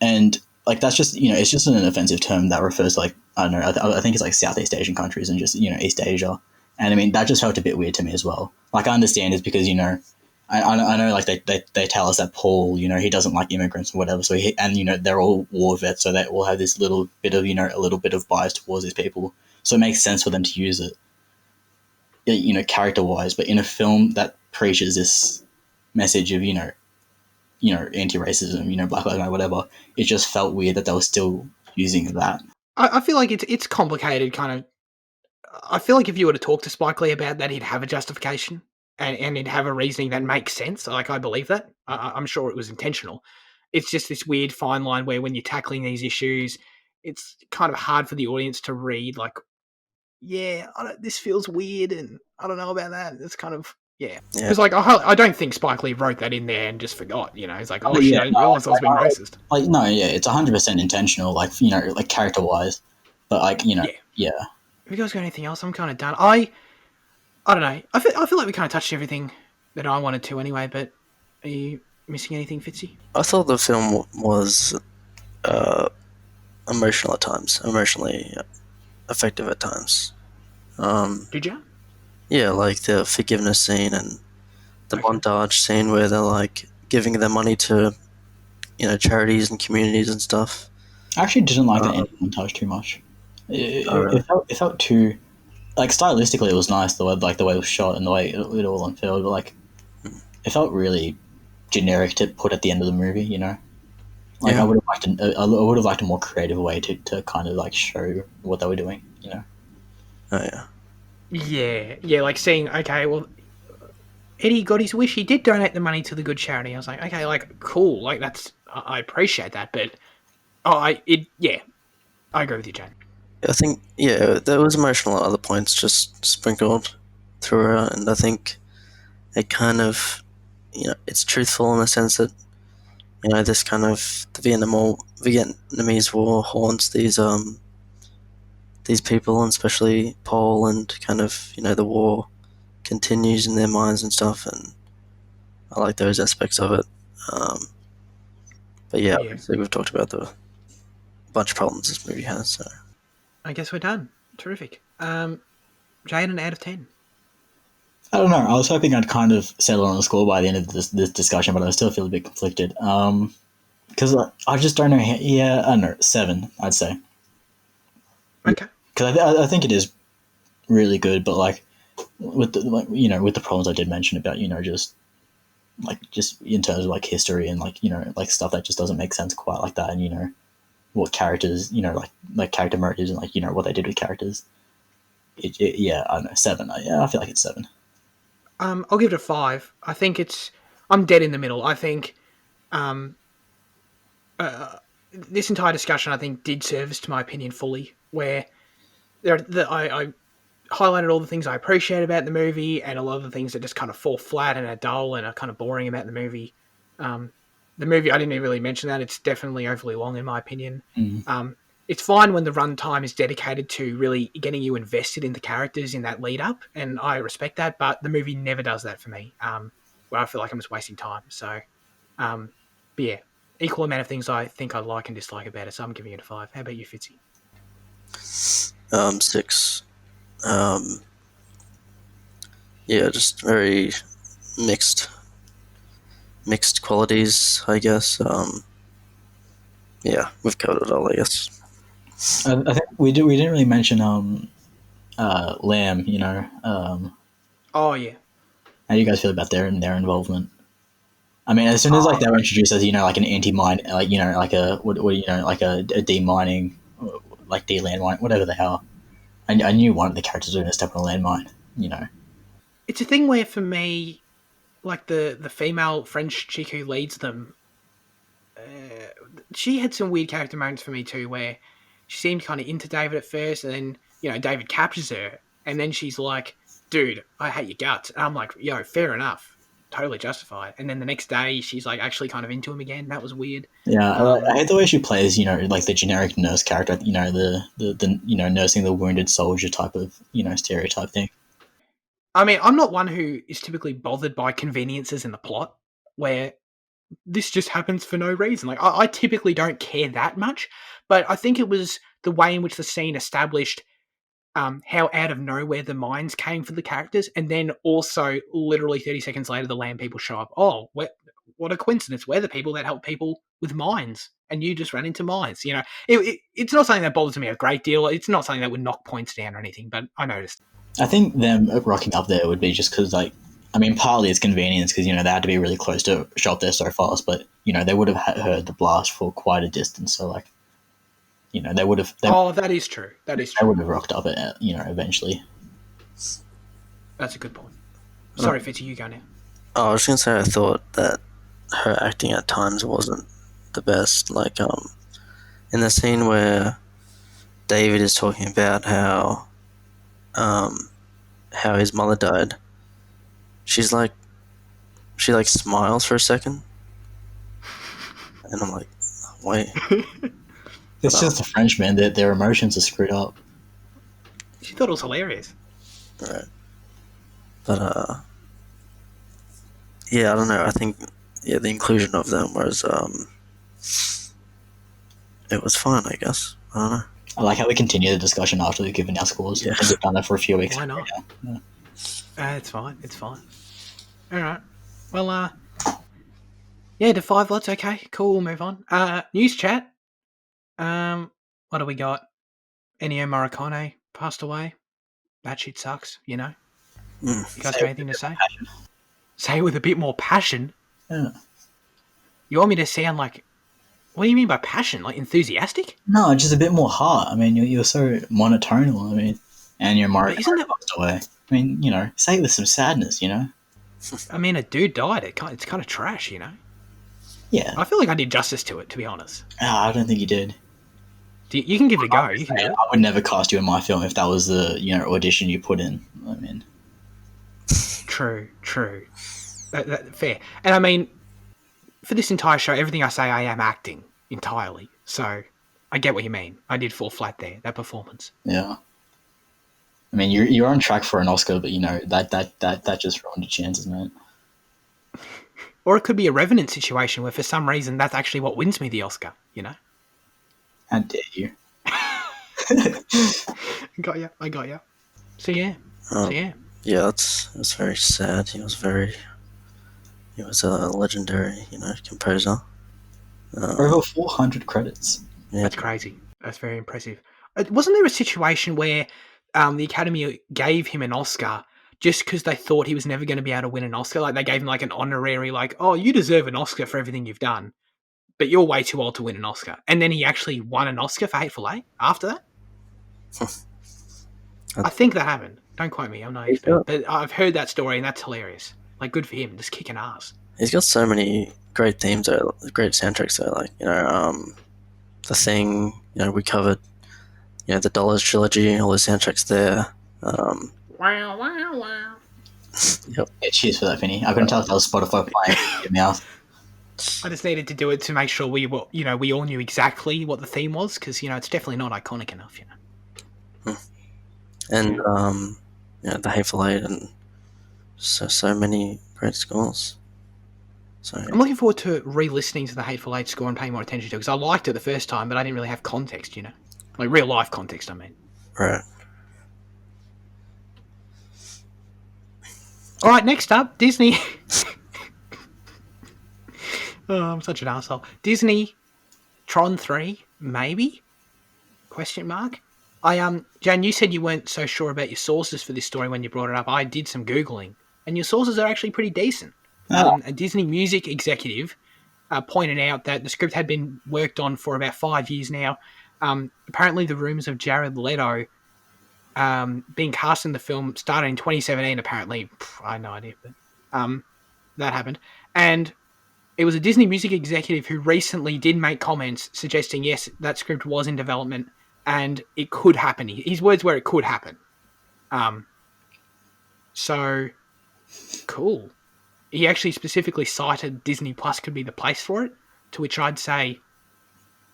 and like that's just it's just an offensive term that refers to like I don't know. I think it's like Southeast Asian countries and just East Asia, and I mean that just felt a bit weird to me as well. Like I understand it's because I know like they tell us that Paul he doesn't like immigrants or whatever, so they're all war vets, so they all have this little bit of a little bit of bias towards these people, so it makes sense for them to use it character wise, but in a film that preaches this message of anti-racism, Black Lives Matter, whatever, it just felt weird that they were still using that. I feel like it's complicated, kind of. I feel like if you were to talk to Spike Lee about that, he'd have a justification and he'd have a reasoning that makes sense. Like, I believe that. I'm sure it was intentional. It's just this weird fine line where when you're tackling these issues, it's kind of hard for the audience to read, like, yeah, this feels weird and I don't know about that. It's kind of, yeah. Yeah, Because, like, I don't think Spike Lee wrote that in there and just forgot, It's like, oh Oh, shit, yeah, I didn't no, realize I was being racist. like no, yeah, it's 100% intentional, like like character wise, but like Yeah. yeah. Have you guys got anything else? I'm kind of done. I don't know. I feel like we kind of touched everything that I wanted to anyway, but are you missing anything, Fitzy? I thought the film was uh, emotional at times, emotionally effective at times. Did you? Yeah, like the forgiveness scene and the Okay. montage scene where they're like giving their money to charities and communities and stuff. I actually didn't like that Uh, ending montage too much. oh really? It felt too like stylistically it was nice the way it was shot and the way it all unfolded, but like it felt really generic to put at the end of the movie. Like Yeah. I would have liked a more creative way to kind of like show what they were doing. Oh yeah. Yeah. Like seeing, okay, well, Eddie got his wish. He did donate the money to the good charity. I was like, okay, like cool. Like I appreciate that, but yeah, I agree with you, Jane. I think there was emotional at other points just sprinkled throughout, and I think it kind of it's truthful in the sense that this kind of the Vietnamese War haunts these people, and especially Paul, and kind of the war continues in their minds and stuff, and I like those aspects of it. Um, but yeah, Yeah. obviously we've talked about the bunch of problems this movie has. So I guess we're done. Terrific. Jane, an out of 10. I don't know. I was hoping I'd kind of settle on a score by the end of this discussion, but I still feel a bit conflicted. Because I just don't know. Yeah, I don't know. 7, I'd say. Okay. Because I think it is really good, but like with the with the problems I did mention about just in terms of like history and like like stuff that just doesn't make sense quite like that, and what characters like character motives and like what they did with characters. Yeah, I don't know. 7. Yeah, I feel like it's 7. I'll give it a 5. I think I'm dead in the middle. I think um, this entire discussion, I think, did service to my opinion fully. Where I highlighted all the things I appreciate about the movie, and a lot of the things that just kind of fall flat and are dull and are kind of boring about the movie. Um, the movie, I didn't even really mention that it's definitely overly long in my opinion. Mm. It's fine when the runtime is dedicated to really getting you invested in the characters in that lead up, and I respect that. But the movie never does that for me. Where I feel like I'm just wasting time. So, but yeah, equal amount of things I think I like and dislike about it, so I'm giving it a 5. How about you, Fitzy? 6. Yeah, just very mixed qualities, I guess. Yeah, we've covered it all, I guess. I think we didn't really mention Lamb. Oh yeah. How do you guys feel about their involvement? I mean, as soon as like they were introduced as like an anti-mine, like like a like a demining, like de-landmine, whatever the hell. I knew one of the characters was going to step on a landmine. It's a thing where for me, like the female French chick who leads them, she had some weird character moments for me too, where she seemed kind of into David at first, and then David captures her, and then she's like, "Dude, I hate your guts," and I'm like, "Yo, fair enough, totally justified." And then the next day, she's like actually kind of into him again. That was weird. Yeah, I hate the way she plays. Like the generic nurse character. The nursing the wounded soldier type of stereotype thing. I mean, I'm not one who is typically bothered by conveniences in the plot, where this just happens for no reason. Like, I typically don't care that much, but I think it was the way in which the scene established how out of nowhere the mines came for the characters, and then also literally 30 seconds later, the land people show up. Oh, what a coincidence! We're the people that help people with mines, and you just ran into mines. It's not something that bothers me a great deal. It's not something that would knock points down or anything, but I noticed. I think them rocking up there would be just because, like, I mean, partly it's convenience because they had to be really close to show up there so fast, but they would have heard the blast for quite a distance, so like, they would have. Oh, that is true. That is They true. would have rocked up it, eventually. That's a good point. Sorry, Fitzy, you go now. Oh, I was gonna say I thought that her acting at times wasn't the best. Like, in the scene where David is talking about how his mother died, she smiles for a second, and I'm like, wait. It's just the French, man. Their emotions are screwed up. She thought it was hilarious. Right. But yeah, I don't know. I think the inclusion of them was it was fun, I guess. I don't know. I like how we continue the discussion after we've given our scores. Yeah. We've done that for a few weeks. Why not? Yeah. It's fine. It's fine. All right. Well, yeah, the 5 lots. Okay, cool. We'll move on. News chat. What do we got? Ennio Morricone passed away. That shit sucks. You guys got anything to say? Say it with a bit more passion. Yeah. You want me to sound like? What do you mean by passion? Like enthusiastic? No, just a bit more heart. I mean, you're so monotonal. I mean, and your Morricone passed away. I mean, say it with some sadness. I mean, a dude died. It's kind of trash. Yeah. I feel like I did justice to it, to be honest. I don't think you did. You can give it a go. You can do it. I would never cast you in my film if that was the audition you put in. I mean, True. Fair. And I mean, for this entire show, everything I say, I am acting entirely. So I get what you mean. I did fall flat there. That performance. yeah. I mean, you're on track for an Oscar, but that just ruined your chances, mate. Or it could be a Revenant situation where, for some reason, that's actually what wins me the Oscar. How dare you? I got ya. So yeah. Yeah, that's very sad. He was a legendary, composer. Over 400 credits. Yeah. That's crazy. That's very impressive. Wasn't there a situation where the Academy gave him an Oscar just because they thought he was never going to be able to win an Oscar? Like, they gave him like an honorary, like, oh, you deserve an Oscar for everything you've done, but you're way too old to win an Oscar. And then he actually won an Oscar for Hateful Eight after that? I think that happened. Don't quote me. I'm not expert. But I've heard that story, and that's hilarious. Like, good for him. Just kicking ass. He's got so many great themes, great soundtracks. Though, like The Thing. We covered. The Dollars trilogy. All the soundtracks there. Wow. Yep. Yeah, cheers for that, Vinny. I couldn't tell if that was Spotify playing in your mouth. I just needed to do it to make sure we all knew exactly what the theme was, because it's definitely not iconic enough. And The Hateful Eight, and so many great scores. So I'm looking forward to re-listening to the Hateful Eight score and paying more attention to it, because I liked it the first time, but I didn't really have context, like real life context. I mean. right. All right, next up, Disney. Oh, I'm such an asshole. Disney Tron 3, maybe? Question mark. Jan, you said you weren't so sure about your sources for this story when you brought it up. I did some Googling, and your sources are actually pretty decent. Oh, A Disney music executive pointed out that the script had been worked on for about 5 years now. Apparently, the rumors of Jared Leto being cast in the film started in 2017, apparently. I had no idea, but that happened. And it was a Disney music executive who recently did make comments suggesting, yes, that script was in development and it could happen. His words were it could happen. So, cool. He actually specifically cited Disney Plus could be the place for it, to which I'd say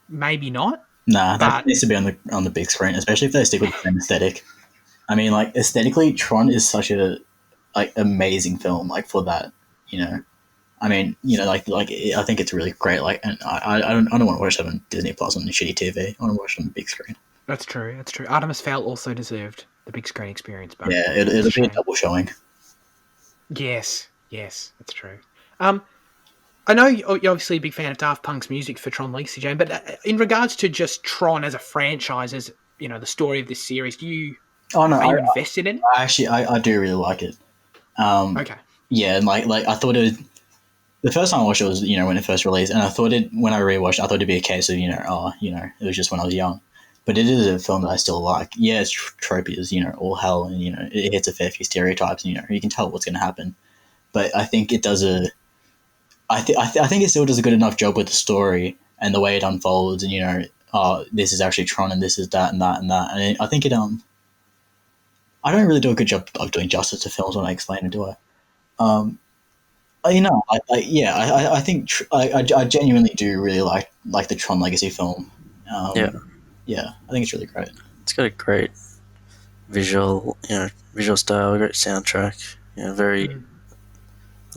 maybe not. nah, that But needs to be on the big screen, especially if they stick with the same aesthetic. I mean, like aesthetically, Tron is such a amazing film. Like for that, you know. I mean, like I think it's really great. Like, and I don't want to watch it on Disney Plus on shitty TV. I want to watch it on the big screen. that's true. That's true. Artemis Fowl also deserved the big screen experience, but Yeah, it's it'll a be a shame. double showing. Yes, that's true. I know you're obviously a big fan of Daft Punk's music for Tron Legacy, Jane, but in regards to just Tron as a franchise, as the story of this series, Oh no, are you invested in it? I do really like it. Okay. Yeah, and like I thought it. The first time I watched it was when it first released, and I thought when I rewatched, I thought it'd be a case of it was just when I was young, but it is a film that I still like. Yeah, it's tropey as all hell, and it hits a fair few stereotypes, and you can tell what's going to happen. But I think it does I think it still does a good enough job with the story and the way it unfolds, and this is actually Tron, and this is that, and that, and that, and I think it I don't really do a good job of doing justice to films when I explain it, do I? I think I genuinely do really like the Tron Legacy film. Yeah. Yeah, I think it's really great. It's got a great visual style, great soundtrack. Very,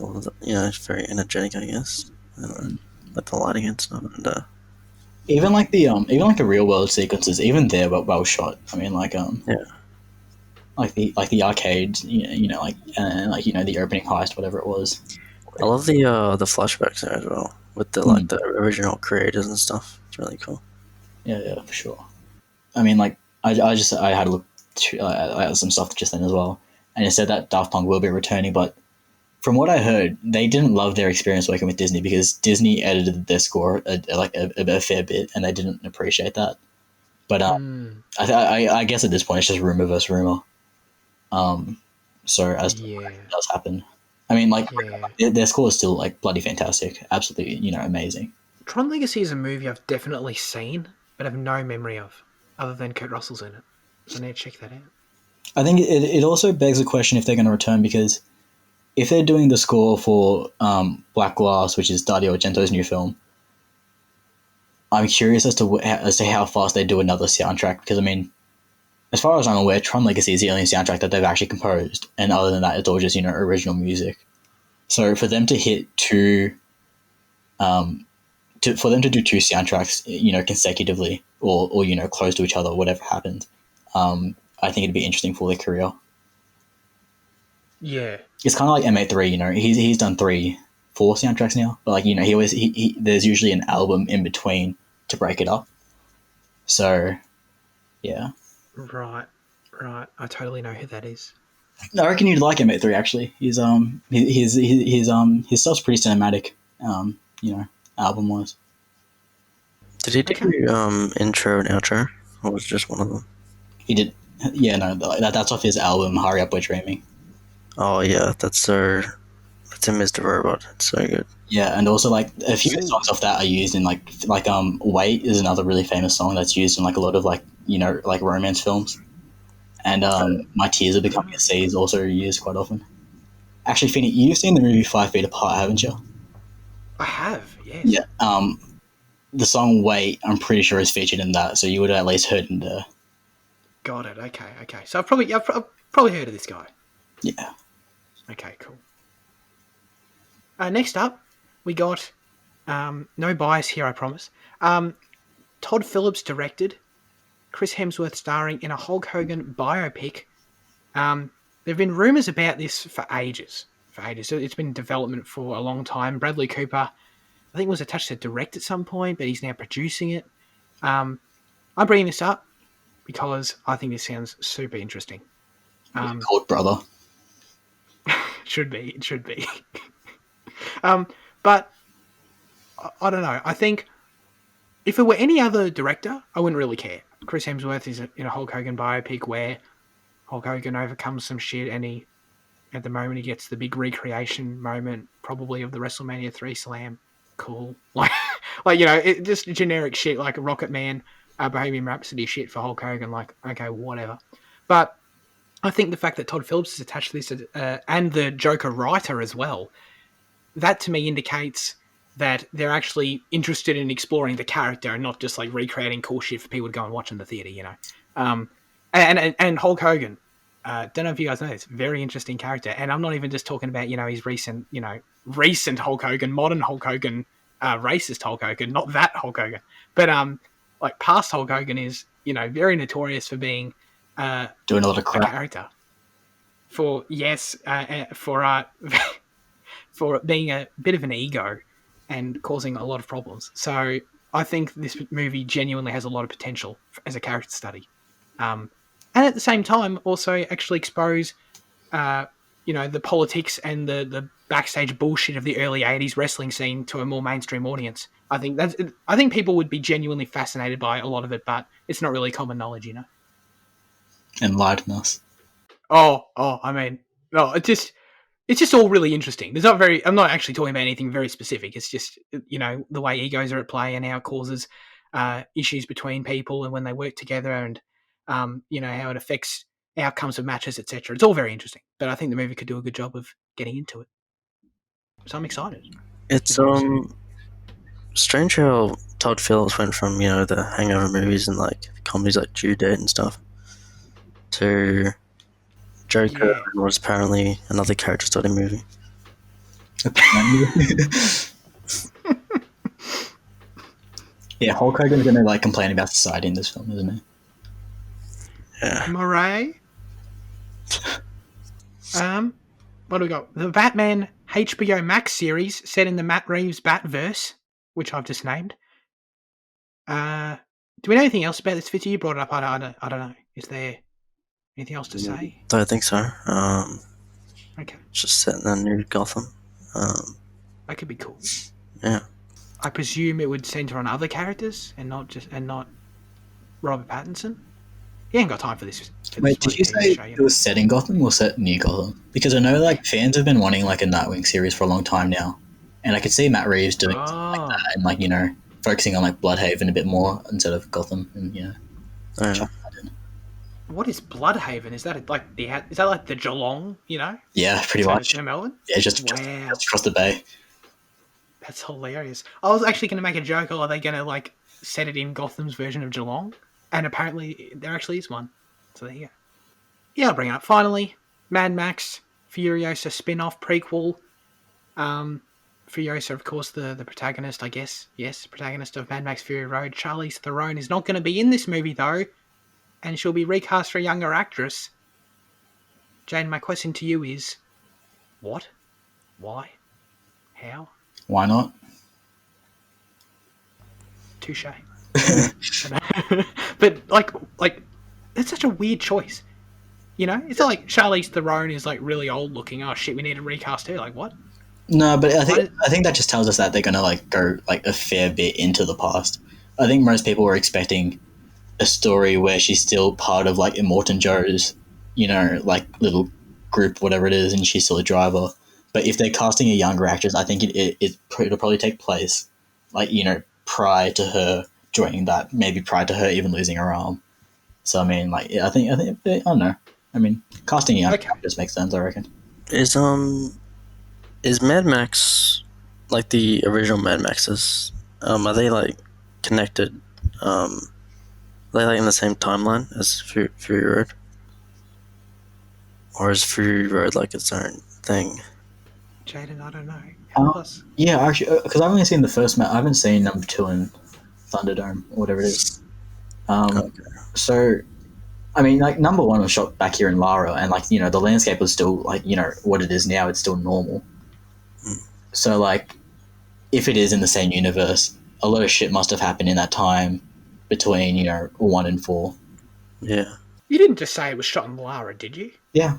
it's very energetic, I guess. I don't know, like the lighting and stuff. And Even like the real world sequences, even they're well shot. I mean, like yeah, like the arcades, like and like the opening heist, whatever it was. I love the flashbacks there as well with the the original creators and stuff. It's really cool. Yeah, for sure. I mean, like I had a look at some stuff just then as well, and it said that Daft Punk will be returning, but from what I heard, they didn't love their experience working with Disney because Disney edited their score a fair bit, and they didn't appreciate that. But I guess at this point it's just rumor versus rumor. So as it does happen, I mean, like their score is still like bloody fantastic, absolutely, amazing. Tron Legacy is a movie I've definitely seen, but have no memory of, other than Kurt Russell's in it. So I need to check that out. I think it also begs the question if they're going to return, because if they're doing the score for Black Glass, which is Dario Argento's new film, I'm curious as to how fast they do another soundtrack. Because I mean, as far as I'm aware, Tron Legacy is the only soundtrack that they've actually composed, and other than that, it's all just original music. So for them to hit two, for them to do two soundtracks, consecutively or close to each other, whatever happens, I think it'd be interesting for their career. Yeah. It's kind of like M83, he's done 4 soundtracks now, but like, he always, there's usually an album in between to break it up. So, yeah. Right. I totally know who that is. I reckon you'd like M83 actually. His stuff's pretty cinematic, album wise. Did he do intro and outro, or was it just one of them? He did, yeah. No, that's off his album. Hurry Up, We're Dreaming. Oh yeah, that's him, Mr. Robot. It's so good. Yeah, and also like a few songs off that are used in like Wait is another really famous song that's used in like a lot of like romance films. And My Tears Are Becoming a Sea is also used quite often. Actually, Finny, you've seen the movie 5 Feet Apart, haven't you? I have, yes. Yeah. The song Wait, I'm pretty sure is featured in that, so you would have at least heard it in there. Got it. Okay. So I've probably heard of this guy. Yeah. Okay, cool. Next up, we got no bias here, I promise. Todd Phillips directed, Chris Hemsworth starring in a Hulk Hogan biopic. There have been rumors about this for ages. So it's been in development for a long time. Bradley Cooper, I think, was attached to direct at some point, but he's now producing it. I'm bringing this up because I think this sounds super interesting. Cold brother. It should be. But I don't know. I think if it were any other director, I wouldn't really care. Chris Hemsworth is in a Hulk Hogan biopic where Hulk Hogan overcomes some shit, and at the moment, he gets the big recreation moment, probably of the WrestleMania 3 Slam. Cool. Just generic shit like Rocket Man, Bohemian Rhapsody shit for Hulk Hogan. Like, okay, whatever. But I think the fact that Todd Phillips is attached to this and the Joker writer as well, that to me indicates that they're actually interested in exploring the character and not just like recreating cool shit for people to go and watch in the theater, And Hulk Hogan, don't know if you guys know this, very interesting character. And I'm not even just talking about, his recent Hulk Hogan, modern Hulk Hogan, racist Hulk Hogan, not that Hulk Hogan. But past Hulk Hogan is, very notorious for being doing a lot of a crap. character. For being a bit of an ego and causing a lot of problems. So I think this movie genuinely has a lot of potential as a character study. And at the same time, also actually expose, the politics and the backstage bullshit of the early 80s wrestling scene to a more mainstream audience. I think people would be genuinely fascinated by a lot of it, but it's not really common knowledge, Enlighten us. I mean, no, it's just all really interesting. I'm not actually talking about anything very specific. It's just, the way egos are at play and how it causes issues between people and when they work together and, how it affects outcomes of matches, etc. It's all very interesting, but I think the movie could do a good job of getting into it. So I'm excited. It's strange how Todd Phillips went from, the Hangover movies and like comedies like Due Date and stuff to Joker and was apparently another character study movie. Yeah, Hulk Hogan's gonna complain about society in this film, isn't he? Yeah. Am I right? What do we got? The Batman HBO Max series set in the Matt Reeves Batverse, which I've just named. Do we know anything else about this, Fitzy? You brought it up. I don't know. Is there anything else to say? Don't think so. Okay. It's just set in a new Gotham. That could be cool. Yeah. I presume it would center on other characters and not Robert Pattinson. He ain't got time for this. Wait, did you say it was set in Gotham or set near Gotham? Because I know fans have been wanting a Nightwing series for a long time now, and I could see Matt Reeves doing something like that and focusing on Bloodhaven a bit more instead of Gotham and What is Bloodhaven? Is that the Geelong? Yeah, pretty much. Melbourne. Yeah, just across the bay. That's hilarious. I was actually going to make a joke. Are they going to set it in Gotham's version of Geelong? And apparently there actually is one. So there you go. Yeah, I'll bring it up. Finally, Mad Max Furiosa spin-off prequel. Furiosa, of course, the protagonist, I guess. Yes, protagonist of Mad Max Fury Road. Charlize Theron is not going to be in this movie, though. And she'll be recast for a younger actress. Jane, my question to you is, what? Why? How? Why not? Touche. But that's such a weird choice. It's not like Charlize Theron is really old looking. Oh shit, we need to recast her. What? No, but I think that just tells us that they're gonna go a fair bit into the past. I think most people were expecting a story where she's still part of Immortan Joe's, little group, whatever it is, and she's still a driver. But if they're casting a younger actress, I think it'll probably take place, prior to her joining that, maybe prior to her even losing her arm. So I mean, I don't know. I mean, casting a young actress makes sense, I reckon. Is Mad Max the original Mad Maxes? Are they connected? Are they in the same timeline as Fury Road, or is Fury Road its own thing? Jaden, I don't know. Help us. Yeah, actually, because I've only seen the first match. I haven't seen number 2 in Thunderdome or whatever it is. Okay. So, I mean, like number 1 was shot back here in Lara, and like the landscape was still like what it is now. It's still normal. So like, if it is in the same universe, a lot of shit must have happened in that time between 1 and 4. Yeah. You didn't just say it was shot in Lara, did you? Yeah.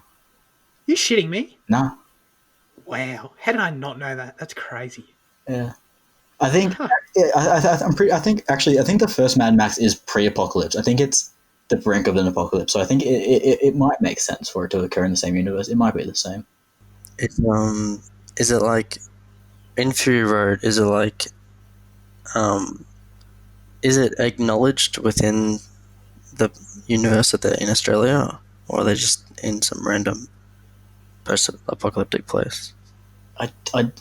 You shitting me? Nah. Wow. How did I not know that? That's crazy. Yeah. I think. Huh. Yeah, I think the first Mad Max is pre-apocalypse. I think it's the brink of an apocalypse. So I think it might make sense for it to occur in the same universe. It might be the same. It's is it like in Fury Road? Is it like is it acknowledged within the universe that they're in Australia, or are they just in some random post-apocalyptic place?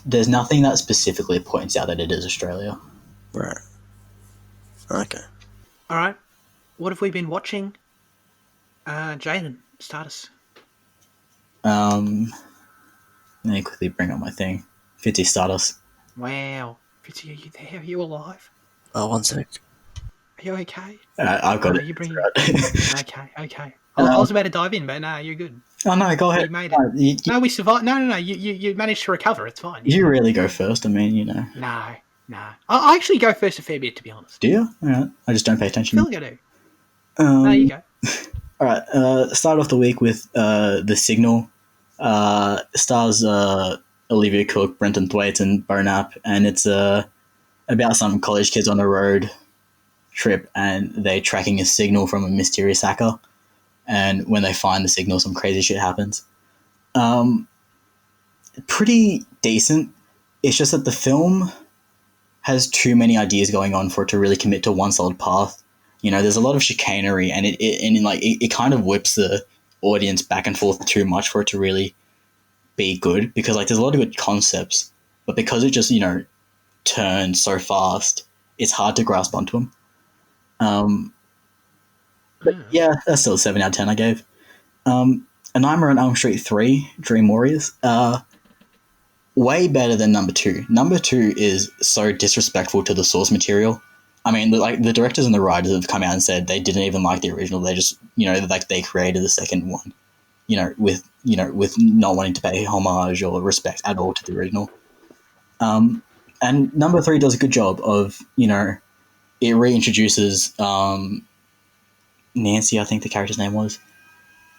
There's nothing that specifically points out that it is Australia. Right. Okay. All right. What have we been watching? Jaden, start us. Let me quickly bring up my thing. 50 Stardust. Wow. Fitzy, are you there? Are you alive? Oh, 1 sec. Are you okay? I've got No, it. you bring it. Okay. I was about to dive in, but no, you're good. Oh no, go ahead. We made it. No, we survived. No. You managed to recover. It's fine. You really go first. I mean, No. I actually go first a fair bit, to be honest. Do you? All right. I just don't pay I attention. feel like I do. No, you go. All right. Start off the week with The Signal. Stars Olivia Cook, Brenton Thwaites, and Bo Knapp, and it's about some college kids on a road trip, and they're tracking a signal from a mysterious hacker. And when they find the signal, some crazy shit happens. Pretty decent. It's just that the film has too many ideas going on for it to really commit to one solid path. There's a lot of chicanery, and it kind of whips the audience back and forth too much for it to really be good, because like there's a lot of good concepts, but because it just turns so fast, it's hard to grasp onto them. But yeah, that's still a 7 out of 10 I gave. A Nightmare on Elm Street 3, Dream Warriors, way better than number 2. Number 2 is so disrespectful to the source material. I mean, the directors and the writers have come out and said they didn't even like the original. They just, they created the second one, with not wanting to pay homage or respect at all to the original. And number 3 does a good job of, it reintroduces Nancy, I think the character's name was,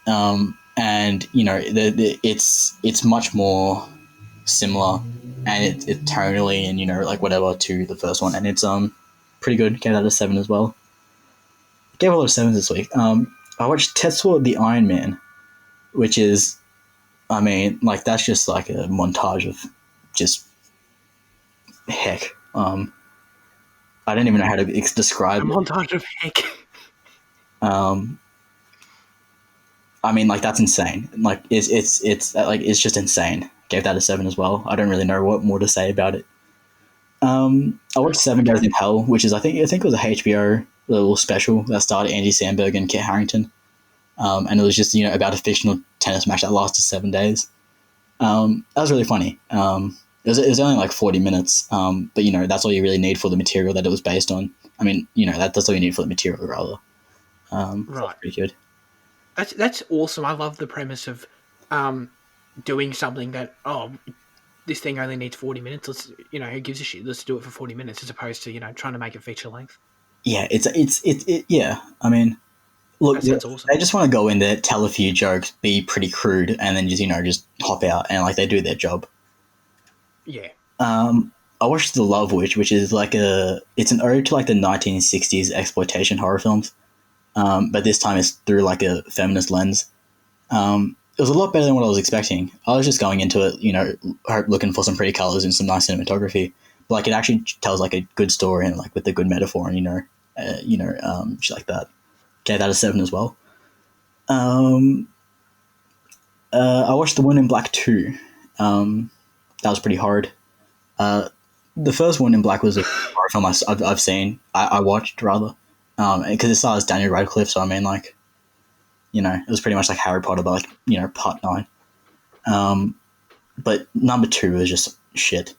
and it's much more similar, and it tonally and like whatever to the first one, and it's pretty good. Gave that a 7 as well. Gave a lot of 7s this week. I watched Tetsuo the Iron Man, which is, I mean, like that's just like a montage of just heck. I don't even know how to describe A montage of heck. I mean, like that's insane. Like it's just insane. Gave that a 7 as well. I don't really know what more to say about it. I watched 7 Days in Hell, which is I think it was a HBO little special that starred Andy Samberg and Kit Harington, and it was just about a fictional tennis match that lasted 7 days. That was really funny. It was only like 40 minutes, but that's all you really need for the material that it was based on. I mean, that's all you need for the material, rather. Right. Pretty good. That's awesome. I love the premise of doing something that this thing only needs 40 minutes. Let's who gives a shit? Let's do it for 40 minutes as opposed to trying to make it feature length. Yeah, yeah. I mean, look, That sounds awesome. they just want to go in there, tell a few jokes, be pretty crude, and then just hop out, and like they do their job. Yeah. I watched The Love Witch, which is it's an ode to like the 1960s exploitation horror films, but this time it's through like a feminist lens. It was a lot better than what I was expecting. I was just going into it, looking for some pretty colors and some nice cinematography, but like it actually tells like a good story and like with a good metaphor and shit like that. Gave that a 7 as well. I watched The Woman in Black 2. That was pretty hard. The first One in Black was a horror film I've seen. I watched rather, because it stars Daniel Radcliffe. So I mean, like, it was pretty much like Harry Potter, but like part 9. but number 2 is just shit.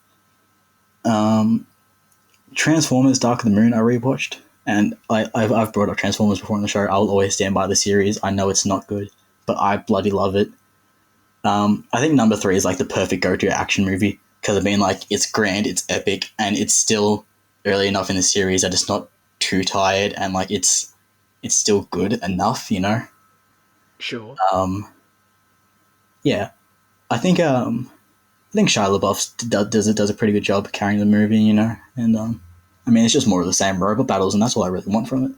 Transformers: Dark of the Moon I rewatched, and I've brought up Transformers before on the show. I'll always stand by the series. I know it's not good, but I bloody love it. I think number 3 is like the perfect go-to action movie because I mean, like, it's grand, it's epic, and it's still early enough in the series that it's not too tired, and like it's still good enough, you know. Sure. Yeah, I think Shia LaBeouf does a pretty good job carrying the movie, you know, and I mean, it's just more of the same robot battles, and that's all I really want from it.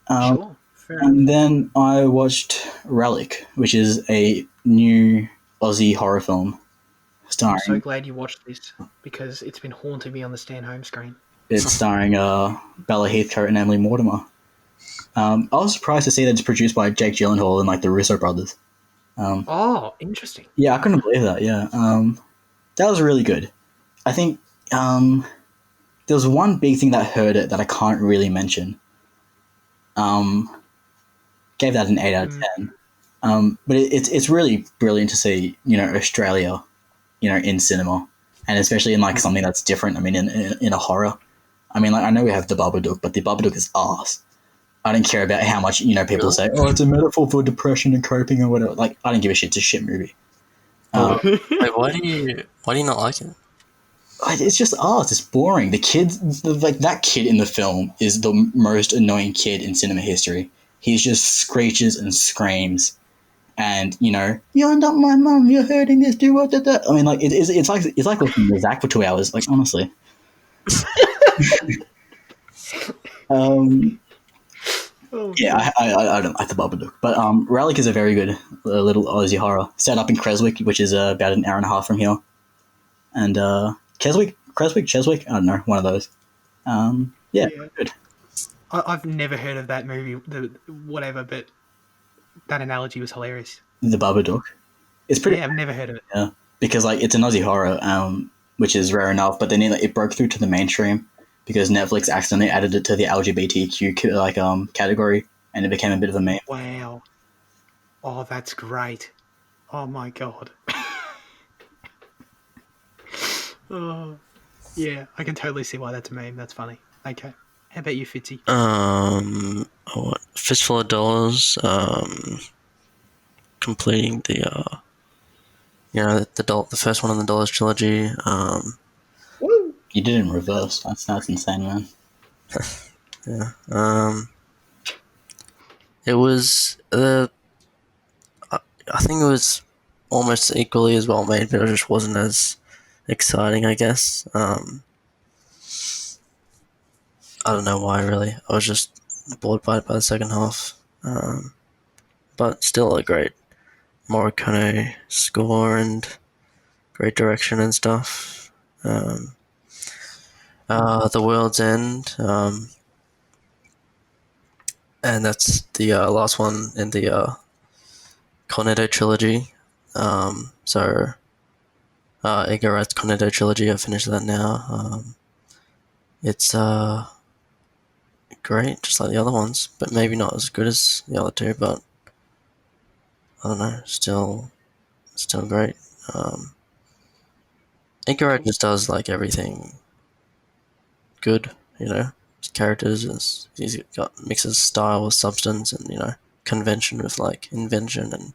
Sure. Fair enough. And then I watched Relic, which is a new Aussie horror film I'm starring. so glad you watched this because it's been haunting me on the stand home screen. It's starring Bella Heathcote and Emily Mortimer. I was surprised to see that it's produced by Jake Gyllenhaal and like the Russo brothers. Oh, interesting. Yeah, I couldn't believe that. Yeah, that was really good. I think there was one big thing that hurt it that I can't really mention. Gave that an 8 out of 10. But it's really brilliant to see, you know, Australia, you know, in cinema, and especially in like something that's different. I mean, in a horror. I mean, like, I know we have the Babadook, but the Babadook is arse. I don't care about how much, you know, people say, oh, it's a metaphor for depression and coping or whatever. Like, I don't give a shit. It's a shit movie. Wait, why do you not like it? It's just arse. It's boring. The kids, like, that kid in the film is the most annoying kid in cinema history. He just screeches and screams, and, you know, you're not my mum. You're hurting this. Do what that. I mean, like, it's like listening to Zach for 2 hours. Like, honestly. Yeah, I don't like the Babadook, but Relic is a very good little Aussie horror set up in Creswick, which is about an hour and a half from here, and Creswick, I don't know, one of those. Yeah, good. I've never heard of that movie, whatever, but that analogy was hilarious. The Babadook, it's pretty. Yeah, I've never heard of it. Yeah, because like it's an Aussie horror, which is rare enough, but then it broke through to the mainstream because Netflix accidentally added it to the LGBTQ category, and it became a bit of a meme. Wow. Oh, that's great. Oh my god. Oh, yeah, I can totally see why that's a meme. That's funny. Okay. How about you, Fitzy? Fistful of Dollars. Completing the the first one in the Dollars trilogy. Woo! You did it in reverse. That's insane, man. Yeah. It was I think it was almost equally as well made, but it just wasn't as exciting, I guess. I don't know why, really. I was just bored by it by the second half. But still a great Morricone score and great direction and stuff. The World's End, and that's the last one in the Cornetto trilogy. So Edgar Wright's Cornetto trilogy, I finished that now. It's great, just like the other ones, but maybe not as good as the other two, but I don't know, still great. Edgar Wright just does like everything good, you know. His characters, he's got mixes style with substance, and, you know, convention with like invention, and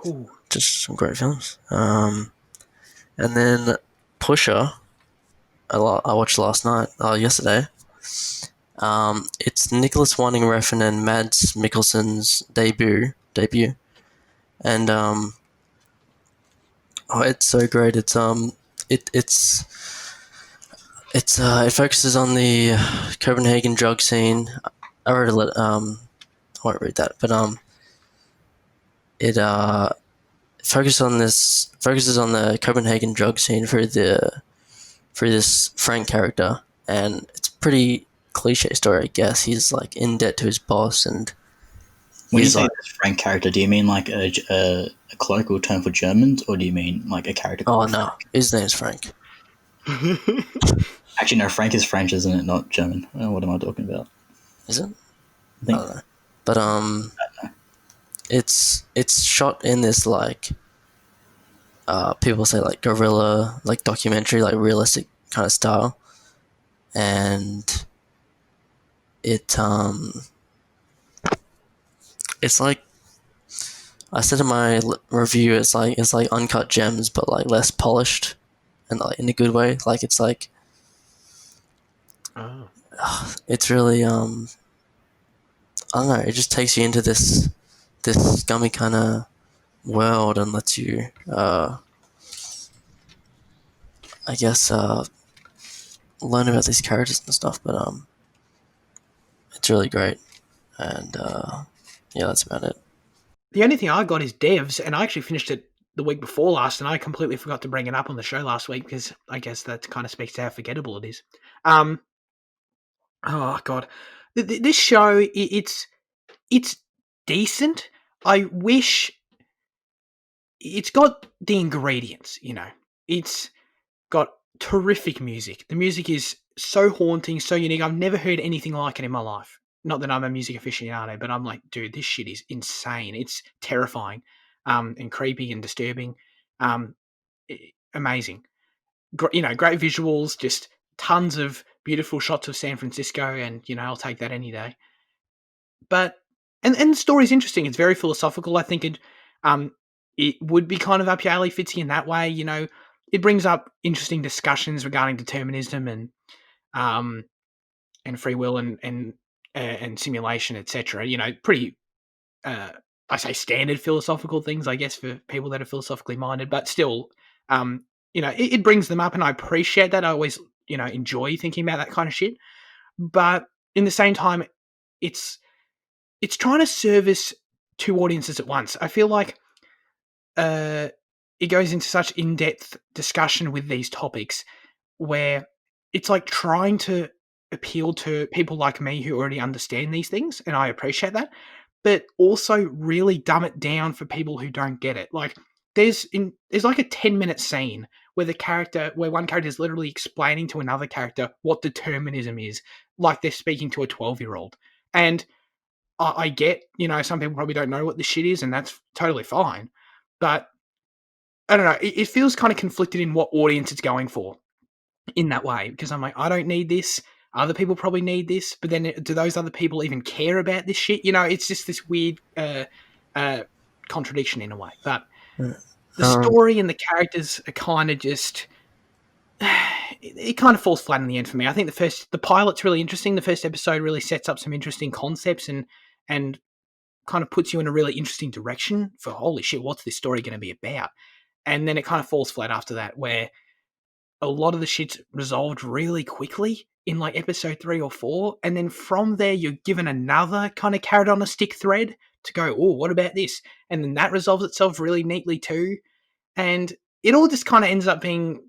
Ooh. just some great films. And then Pusher, I watched yesterday. It's Nicholas Winding Refn and Mads Mikkelsen's debut, and it's so great. It focuses on the Copenhagen drug scene. I wrote I won't read that, but it focuses on the Copenhagen drug scene through this Frank character, and it's pretty cliche story, I guess. He's like in debt to his boss, and when you say this Frank character, do you mean like a colloquial term for Germans, or do you mean like a character? Oh no, his name's Frank. Actually, no, Frank is French, isn't it? Not German. What am I talking about? Is it? I think. I don't know. But it's shot in this like people say like guerrilla, like documentary, like realistic kind of style, and it it's like I said in my review, it's like uncut gems, but like less polished, and like in a good way. Like it's like Oh. it's really I don't know. It just takes you into this scummy kind of world and lets you I guess learn about these characters and stuff. But it's really great, and yeah, that's about it. The only thing I got is Devs, and I actually finished it the week before last, and I completely forgot to bring it up on the show last week because I guess that kind of speaks to how forgettable it is. Oh god, this show it's decent. I wish it's got the ingredients. It's got terrific music. The music is so haunting, so unique. I've never heard anything like it in my life. Not that I'm a music aficionado, but I'm like, dude, this shit is insane. It's terrifying, and creepy and disturbing. Um, Amazing. Great visuals, just tons of beautiful shots of San Francisco, and I'll take that any day. But and the story's interesting. It's very philosophical. I think it would be kind of up your alley, Fitzy, in that way. It brings up interesting discussions regarding determinism um and free will and simulation, etc. Pretty I say standard philosophical things, I guess, for people that are philosophically minded, but still, it brings them up, and I appreciate that. I always enjoy thinking about that kind of shit, but in the same time, it's trying to service two audiences at once. I feel like it goes into such in-depth discussion with these topics where it's like trying to appeal to people like me who already understand these things, and I appreciate that, but also really dumb it down for people who don't get it. Like there's like a 10-minute scene where one character is literally explaining to another character what determinism is, like they're speaking to a 12-year-old. And I get, some people probably don't know what this shit is, and that's totally fine. But I don't know, it feels kind of conflicted in what audience it's going for in that way, because I'm like, I don't need this. Other people probably need this, but then do those other people even care about this shit? It's just this weird contradiction in a way. But the story and the characters are kind of just it kind of falls flat in the end for me. I think the pilot's really interesting. The first episode really sets up some interesting concepts and kind of puts you in a really interesting direction for holy shit, what's this story going to be about? And then it kind of falls flat after that, where a lot of the shit's resolved really quickly in like episode 3 or 4, and then from there you're given another kind of carrot on a stick thread to go, oh, what about this? And then that resolves itself really neatly too, and it all just kind of ends up being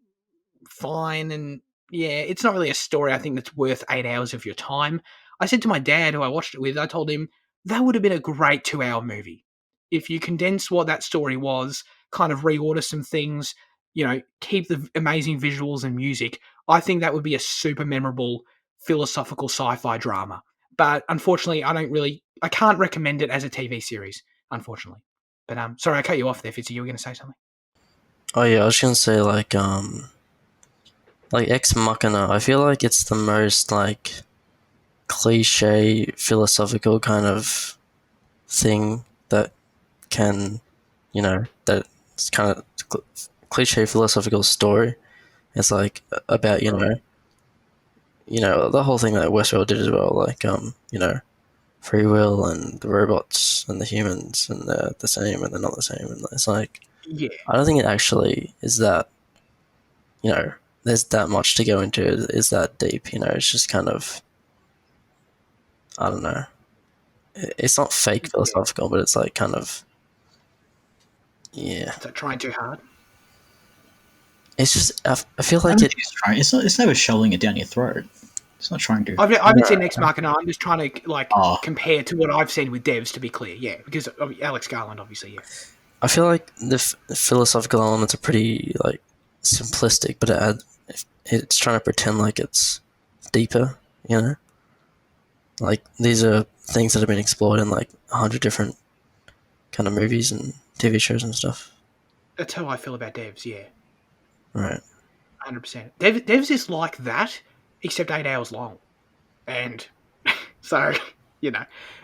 fine. And yeah, it's not really a story I think that's worth 8 hours of your time. I said to my dad, who I watched it with, I told him that would have been a great 2-hour movie if you condense what that story was, kind of reorder some things, keep the amazing visuals and music. I think that would be a super memorable philosophical sci-fi drama. But unfortunately, I can't recommend it as a TV series, unfortunately. But sorry, I cut you off there, Fitzy. You were going to say something? Oh yeah, I was gonna say like Ex Machina. I feel like it's the most like cliche philosophical kind of thing that can, that's kind of cliche philosophical story. It's like about the whole thing that Westworld did as well, like free will and the robots and the humans and they're the same and they're not the same, and it's like Yeah, I don't think it actually is that there's that much to go into. Is that deep? It's just kind of I don't know. It's not fake philosophical, but it's like kind of yeah. is that trying too hard? It's just I feel like It's trying. It's never shoveling it down your throat. It's not trying to. I haven't seen Ex Machina. I'm just trying to Oh. compare to what I've seen with Devs, to be clear. Yeah, because Alex Garland, obviously, yeah. I feel like the philosophical elements are pretty like simplistic, but it's trying to pretend like it's deeper. Like these are things that have been explored in like 100 different kind of movies and TV shows and stuff. That's how I feel about Devs, yeah. Right. 100%. Devs is like that, except 8 hours long. And so,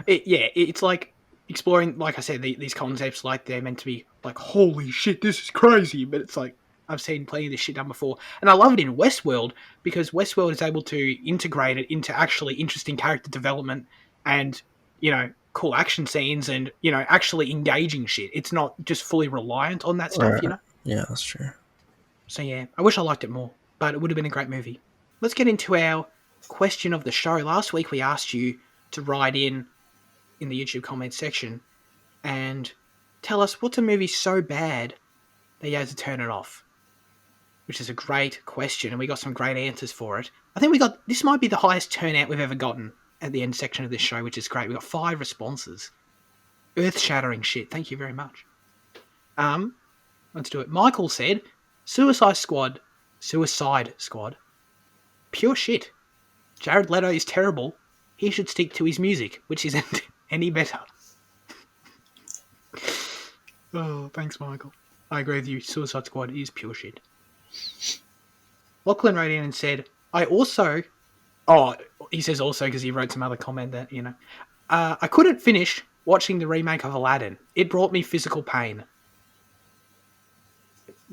it's like exploring, like I said, these concepts like they're meant to be like, holy shit, this is crazy. But it's like, I've seen plenty of this shit done before. And I love it in Westworld because Westworld is able to integrate it into actually interesting character development and, cool action scenes and, actually engaging shit. It's not just fully reliant on that stuff, Right. Yeah, that's true. So yeah, I wish I liked it more, but it would have been a great movie. Let's get into our question of the show. Last week we asked you to write in the YouTube comments section and tell us what's a movie so bad that you had to turn it off. Which is a great question, and we got some great answers for it. I think this might be the highest turnout we've ever gotten at the end section of this show, which is great. We got 5 responses. Earth-shattering shit. Thank you very much. Let's do it. Michael said, Suicide Squad. Pure shit. Jared Leto is terrible. He should stick to his music, which isn't any better. Oh, thanks, Michael. I agree with you. Suicide Squad is pure shit. Lachlan wrote in and said, he says also because he wrote some other comment that, I couldn't finish watching the remake of Aladdin. It brought me physical pain.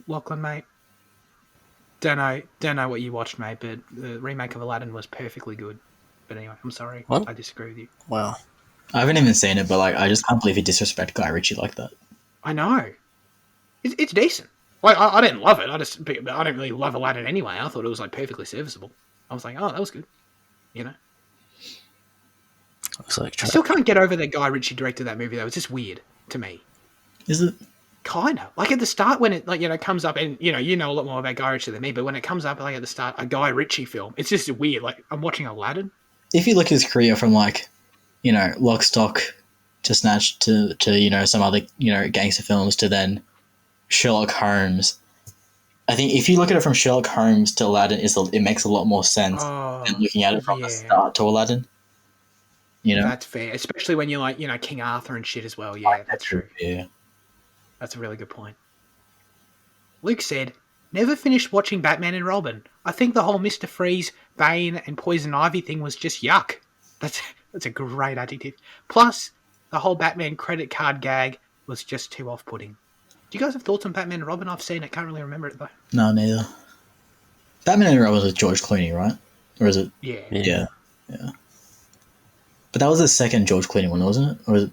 Lachlan, mate. Don't know what you watched, mate, but the remake of Aladdin was perfectly good. But anyway, I'm sorry. What? I disagree with you. Wow. I haven't even seen it, but like I just can't believe you disrespect Guy Ritchie like that. I know. It's decent. Like I didn't love it. I don't really love Aladdin anyway. I thought it was like perfectly serviceable. I was like, oh, that was good. Looks like I still can't get over that Guy Ritchie directed that movie though. It's just weird to me. Is it? Kinda. Like at the start when it comes up and you know a lot more about Guy Ritchie than me, but when it comes up like at the start, a Guy Ritchie film, it's just weird. Like I'm watching Aladdin. If you look at his career from like, Lock, Stock to Snatch to some other, gangster films to then Sherlock Holmes, I think if you look at it from Sherlock Holmes to Aladdin, it makes a lot more sense than looking at it from the start to Aladdin. That's fair, especially when you're like, King Arthur and shit as well. Yeah, that's true. Yeah. That's a really good point. Luke said, never finished watching Batman and Robin. I think the whole Mr. Freeze, Bane, and Poison Ivy thing was just yuck. That's a great adjective. Plus, the whole Batman credit card gag was just too off-putting. Do you guys have thoughts on Batman and Robin? I've seen it, can't really remember it though. No, neither. Batman and Robin was with George Clooney, right? Or is it? Yeah. Yeah. But that was the second George Clooney one, wasn't it? Or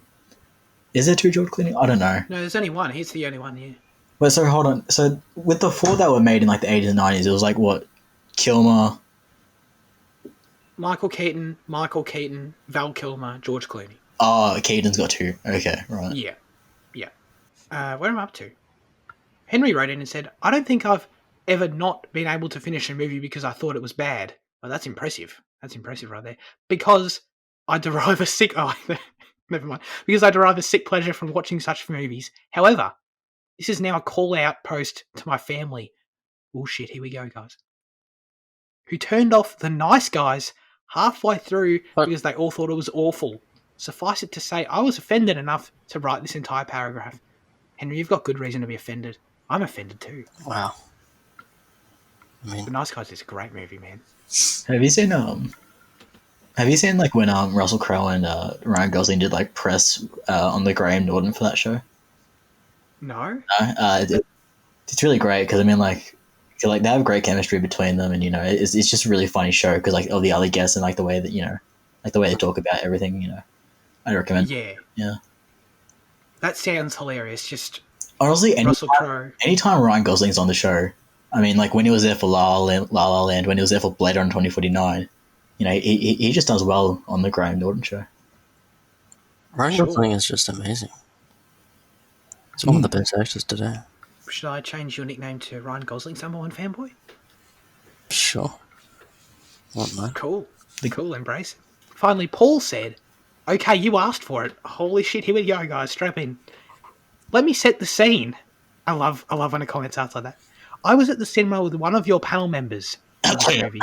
is there 2 George Clooney? I don't know. No, there's only one. He's the only one, yeah. Wait, so hold on. So with the 4 that were made in like the 80s and 90s, it was like what? Kilmer. Michael Keaton, Val Kilmer, George Clooney. Oh, Keaton's got 2. Okay, right. Yeah. Where am I up to? Henry wrote in and said, I don't think I've ever not been able to finish a movie because I thought it was bad. Well, that's impressive. That's impressive right there. Because I derive a sick... Oh, never mind. Because I derive a sick pleasure from watching such movies. However, this is now a call-out post to my family. Oh, shit. Here we go, guys. Who turned off The Nice Guys halfway through because they all thought it was awful. Suffice it to say, I was offended enough to write this entire paragraph. Henry, you've got good reason to be offended. I'm offended too. Wow. I mean, The Nice Guys is a great movie, man. Have you seen like when Russell Crowe and Ryan Gosling did like press on the Graham Norton for that show? No? No, it's really great because I mean like they have great chemistry between them, and it's just a really funny show because like of the other guests and like the way that like the way they talk about everything. I recommend. Yeah. That sounds hilarious. Just honestly, Russell Crowe. Anytime Ryan Gosling's on the show, I mean, like when he was there for La La Land, when he was there for Blade Runner 2049, he just does well on the Graham Norton show. Ryan Gosling is just amazing. He's one of the best actors today. Should I change your nickname to Ryan Gosling's number 1 fanboy? Sure. What, man? Cool. Cool, embrace it. Finally, Paul said, okay, you asked for it. Holy shit, here we go, guys. Strap in. Let me set the scene. I love when a comment starts like that. I was at the cinema with one of your panel members of the movie.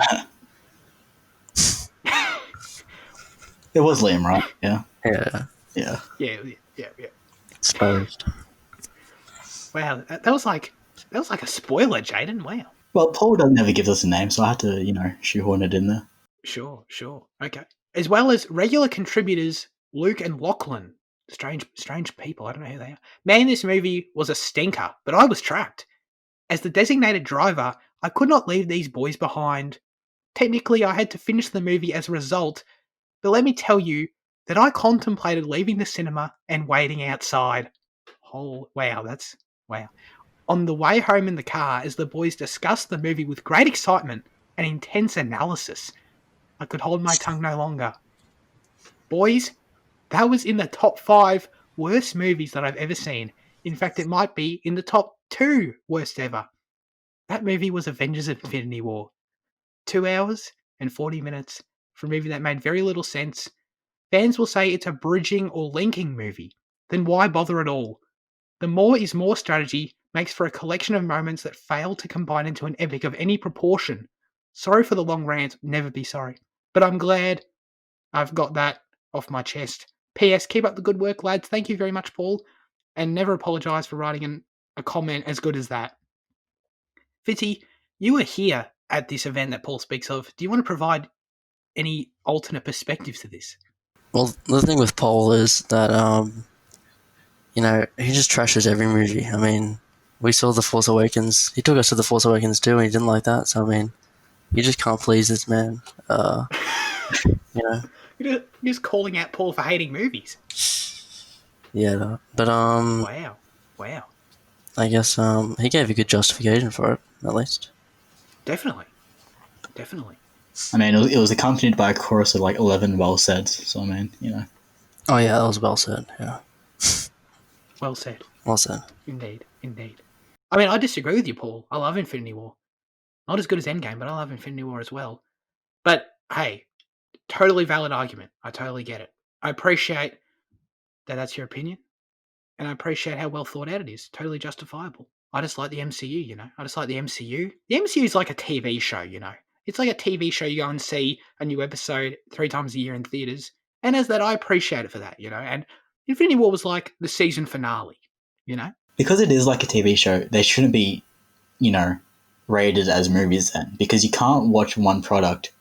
It was Liam, right? Yeah. Yeah. Yeah. Yeah. Exposed. Wow, that was like a spoiler, Jaden. Wow. Well, Paul doesn't ever give us a name, so I had to, shoehorn it in there. Sure. Okay. As well as regular contributors Luke and Lachlan. Strange people. I don't know who they are. Man, this movie was a stinker, but I was trapped. As the designated driver, I could not leave these boys behind. Technically, I had to finish the movie as a result, but let me tell you that I contemplated leaving the cinema and waiting outside. Oh, wow, wow. On the way home in the car, as the boys discussed the movie with great excitement and intense analysis, I could hold my tongue no longer. Boys, that was in the top 5 worst movies that I've ever seen. In fact, it might be in the top 2 worst ever. That movie was Avengers Infinity War. 2 hours and 40 minutes for a movie that made very little sense. Fans will say it's a bridging or linking movie. Then why bother at all? The more is more strategy makes for a collection of moments that fail to combine into an epic of any proportion. Sorry for the long rant, never be sorry. But I'm glad I've got that off my chest. P.S. Keep up the good work, lads. Thank you very much, Paul. And never apologise for writing a comment as good as that. Fitzy, you were here at this event that Paul speaks of. Do you want to provide any alternate perspectives to this? Well, the thing with Paul is that he just trashes every movie. I mean, we saw The Force Awakens. He took us to The Force Awakens too, and he didn't like that. So I mean, you just can't please this man. You're just calling out Paul for hating movies. Yeah, but Wow. I guess he gave a good justification for it, at least. Definitely. I mean, it was accompanied by a chorus of like 11 well saids. So I mean. Oh yeah, that was well said. Yeah. Well said. Well said. Indeed. I mean, I disagree with you, Paul. I love Infinity War. Not as good as Endgame, but I love Infinity War as well. But hey, totally valid argument. I totally get it. I appreciate that that's your opinion, and I appreciate how well thought out it is. Totally justifiable. I just like the MCU, I just like the MCU. The MCU is like a TV show, It's like a TV show you go and see a new episode 3 times a year in theaters. And as that, I appreciate it for that, And Infinity War was like the season finale, Because it is like a TV show, they shouldn't be, rated as movies then. Because you can't watch one product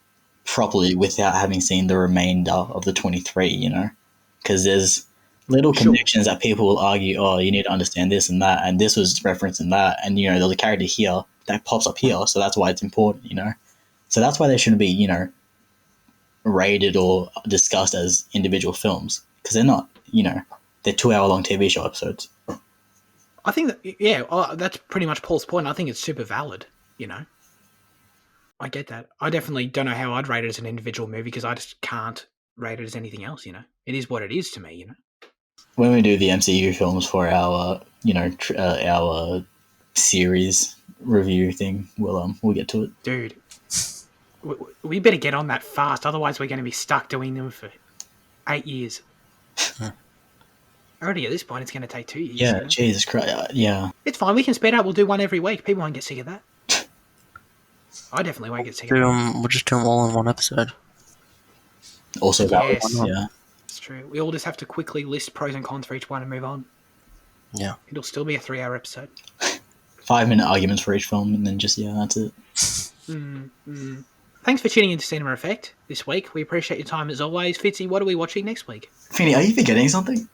properly without having seen the remainder of the 23, Because there's little connections that people will argue, oh, you need to understand this and that, and this was referenced in that, and, there's a character here that pops up here, so that's why it's important, So that's why they shouldn't be, rated or discussed as individual films, because they're not, they're 2-hour-long TV show episodes. I think that, yeah, that's pretty much Paul's point. I think it's super valid, I get that. I definitely don't know how I'd rate it as an individual movie because I just can't rate it as anything else, It is what it is to me, When we do the MCU films for our, our series review thing, we'll get to it. Dude, we better get on that fast. Otherwise, we're going to be stuck doing them for 8 years. Already at this point, it's going to take 2 years. Yeah, Jesus Christ. Yeah. It's fine. We can speed up. We'll do one every week. People won't get sick of that. I definitely won't get sick of that. We'll just do them all in one episode. Also, yes. Yeah. It's true. We all just have to quickly list pros and cons for each one and move on. Yeah. It'll still be a 3-hour episode. 5-minute arguments for each film, and then just, that's it. Thanks for tuning into Cinema Effect this week. We appreciate your time as always. Fitzy, what are we watching next week? Finny, are you forgetting something?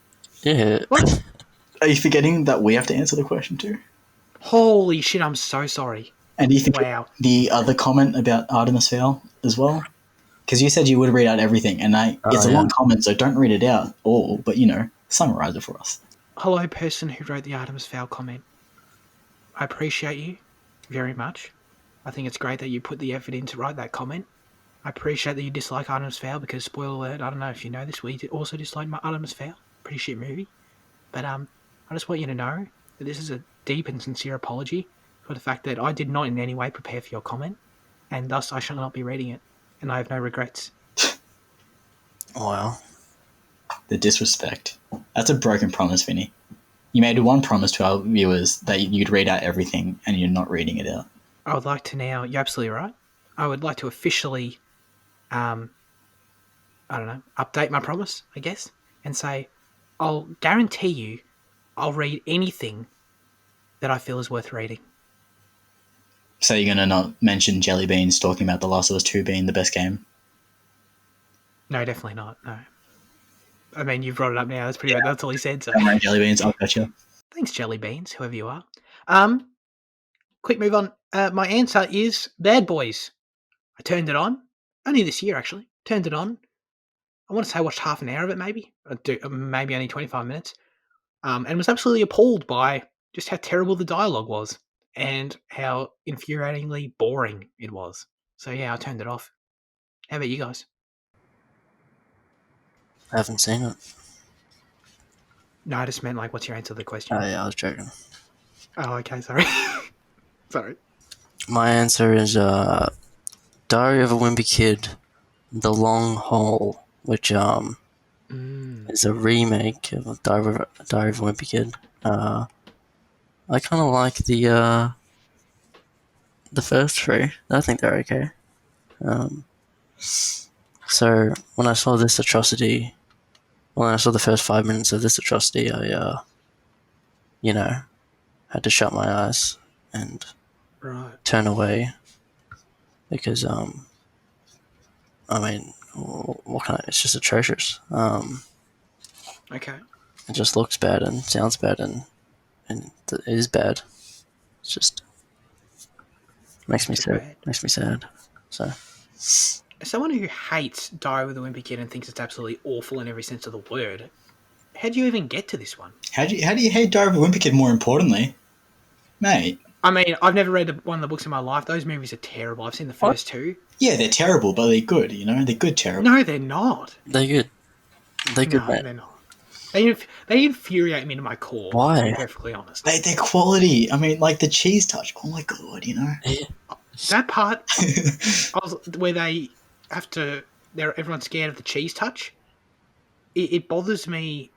Yeah. What? Are you forgetting that we have to answer the question too? Holy shit, I'm so sorry. And do you think the other comment about Artemis Fowl as well? Because you said you would read out everything, and it's a long comment, so don't read it out all, but, summarize it for us. Hello, person who wrote the Artemis Fowl comment. I appreciate you very much. I think it's great that you put the effort in to write that comment. I appreciate that you dislike Artemis Fowl because, spoiler alert, I don't know if you know this, we also dislike Artemis Fowl. Pretty shit movie. But I just want you to know that this is a deep and sincere apology for the fact that I did not in any way prepare for your comment, and thus I shall not be reading it, and I have no regrets. Wow. The disrespect. That's a broken promise, Vinny. You made one promise to our viewers that you'd read out everything, and you're not reading it out. I would like to now, you're absolutely right, I would like to officially, update my promise, I guess, and say, I'll guarantee you I'll read anything that I feel is worth reading. So you're going to not mention Jelly Beans talking about The Last of Us 2 being the best game? No, definitely not. No. I mean, you've brought it up now. That's pretty much that's all he said. So Don't worry, Jelly Beans, I've got you. thanks, Jelly Beans, whoever you are. Quick move on. My answer is Bad Boys. I turned it on only this year, actually. Turned it on. I want to say I watched half an hour of it, maybe maybe only 25 minutes, and was absolutely appalled by just how terrible the dialogue was and how infuriatingly boring it was. So yeah, I turned it off. How about you guys? I haven't seen it. No, I just meant like, what's your answer to the question? Oh yeah, I was joking. Oh, okay, sorry. Sorry. My answer is Diary of a Wimpy Kid, The Long Haul, which is a remake of Diary of a Wimpy Kid. I kind of like the first three. I think they're okay. So when I saw this atrocity, when I saw the first 5 minutes of this atrocity, I had to shut my eyes and Right. turn away because I mean, what kind of? It's just atrocious. Okay. It just looks bad and sounds bad and it is bad. It's just makes me Just sad. bad. Makes me sad. So As someone who hates Diary with a Wimpy Kid and thinks it's absolutely awful in every sense of the word, how do you even get to this one? How do you hate Diary of a Wimpy Kid more importantly? Mate. I mean, I've never read one of the books in my life. Those movies are terrible. I've seen the first two. Yeah, they're terrible, but they're good, you know? They're good terrible. No, they're not. they're good. They're good, No, mate. they're not. They infuriate me to my core. Why? To be perfectly honest. They're quality. I mean, like the cheese touch. Oh my god, you know? Yeah. That part where they have to, everyone's scared of the cheese touch. It bothers me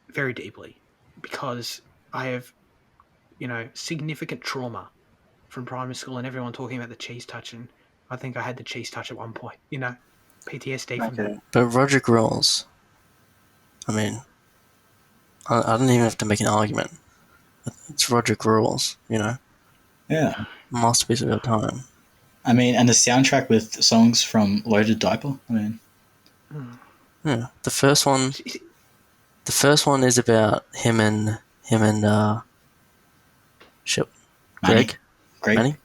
very deeply because I have, significant trauma from primary school and everyone talking about the cheese touch, and I think I had the cheese touch at one point. PTSD from that. But Roderick rules. I mean, I don't even have to make an argument. It's Roderick rules, Yeah. Masterpiece of our time. I mean, and the soundtrack with songs from Loaded Diaper. I mean, Yeah, the first one is about him and shit, Manny. Greg. Manny?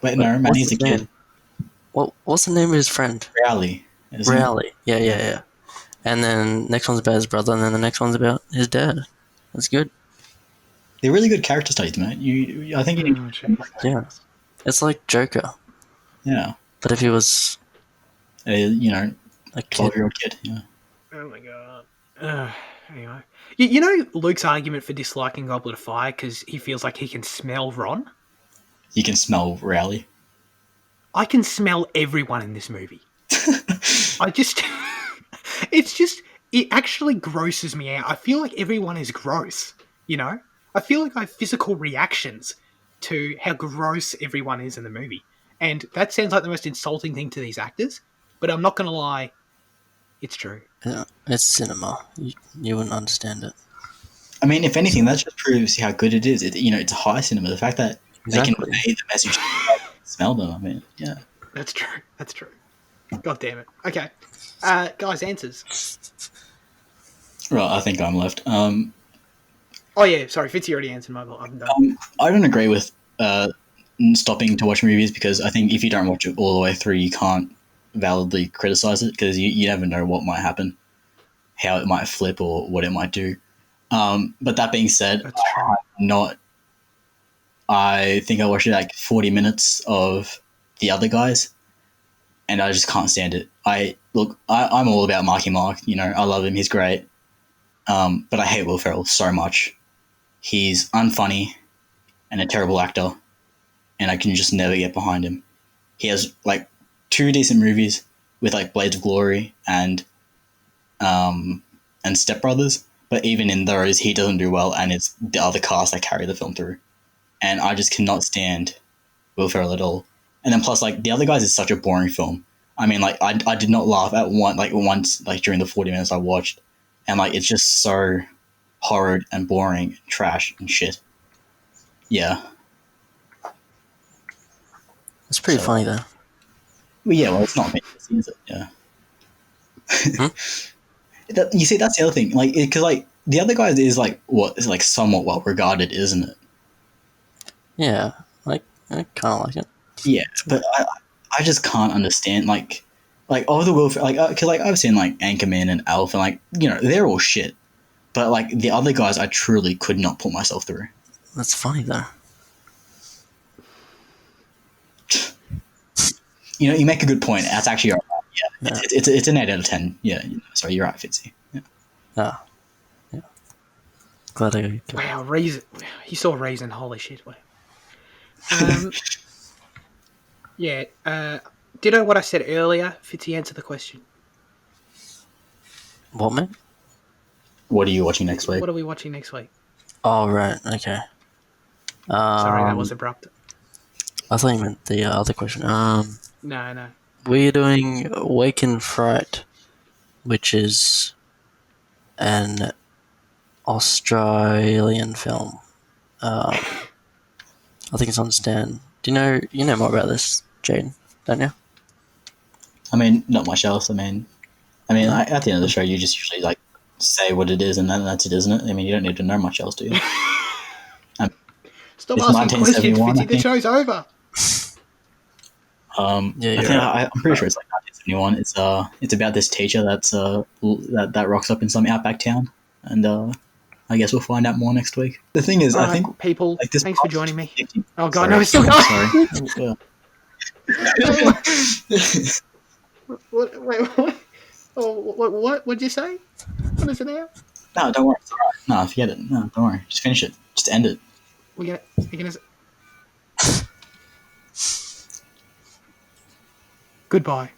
Wait, no, Manny's a kid. What's the name of his friend? Rowley. Rowley. Yeah. And then next one's about his brother, and then the next one's about his dad. That's good. They're really good character studies, mate. I think you need. Yeah, it's like Joker. Yeah. But if he was, a 12-year-old kid. Yeah. Oh my god. Anyway, you know Luke's argument for disliking Goblet of Fire because he feels like he can smell Ron. You can smell Rowley. I can smell everyone in this movie. It actually grosses me out. I feel like everyone is gross, I feel like I have physical reactions to how gross everyone is in the movie. And that sounds like the most insulting thing to these actors, but I'm not going to lie, it's true. yeah, it's cinema. You wouldn't understand it. I mean, if anything, that just proves how good it is. It's high cinema. The fact that they can Exactly. convey the message, smell them. I mean, yeah. That's true. God damn it. Okay. Guys, answers. Right, I think I'm left. Oh, yeah, sorry, Fitzy already answered my vote. I'm done. I don't agree with stopping to watch movies because I think if you don't watch it all the way through, you can't validly criticize it because you never know what might happen, how it might flip or what it might do. But that being said, That's true. I think I watched like 40 minutes of The Other Guys and I just can't stand it. I'm all about Marky Mark. I love him. He's great. But I hate Will Ferrell so much. He's unfunny and a terrible actor, and I can just never get behind him. He has like 2 decent movies with like Blades of Glory and Step Brothers, but even in those he doesn't do well, and it's the other cast that carry the film through. And I just cannot stand Will Ferrell at all. And then plus like The Other Guys is such a boring film. I mean, like I did not laugh at once during the 40 minutes I watched, and like it's just so horrid and boring, and trash and shit. Yeah. It's pretty So, funny though. well, yeah. Well, it's not me, is it? Yeah. Hmm? You see, that's the other thing. Like, because like the other guy is like what is like somewhat well regarded, isn't it? Yeah, like I kind of like it. Yeah, but I just can't understand like all the Will like because like I've seen like Anchorman and Alf and like they're all shit, but like the other guys I truly could not put myself through. That's funny though. You make a good point. That's actually all right. Yeah, Yeah. it's an 8 out of 10. Yeah, sorry, you're right, Fitzy. Yeah. Ah, yeah. Glad I got Wow, Reason. He saw Reason. Holy shit. Wow. Yeah. Ditto what I said earlier. Fitzy, answer the question. what, man? What are you watching next week? What are we watching next week? Oh right, okay. Sorry, that was abrupt. I thought you meant the other question. No. We're doing Wake in Fright, which is an Australian film. I think it's on Stan. Do you know more about this, Jane? Don't you? I mean, not much else. At the end of the show, you just usually like say what it is, and then that's it, isn't it? I mean, you don't need to know much else, do you? Stop It's asking questions, 1971, I Fitzy. The think. show's over. Yeah, you're I'm pretty sure it's like 1971. It's about this teacher that rocks up in some outback town, and I guess we'll find out more next week. The thing is, All I right, think people. like this. Thanks for joining me. 50 Oh god, sorry. no, it's still going. Sorry. Wait, what? Oh, what? What'd you say? What is it now? No, don't worry. It's all right. No, forget it. No, don't worry. Just finish it. Just end it. We're gonna. Goodbye.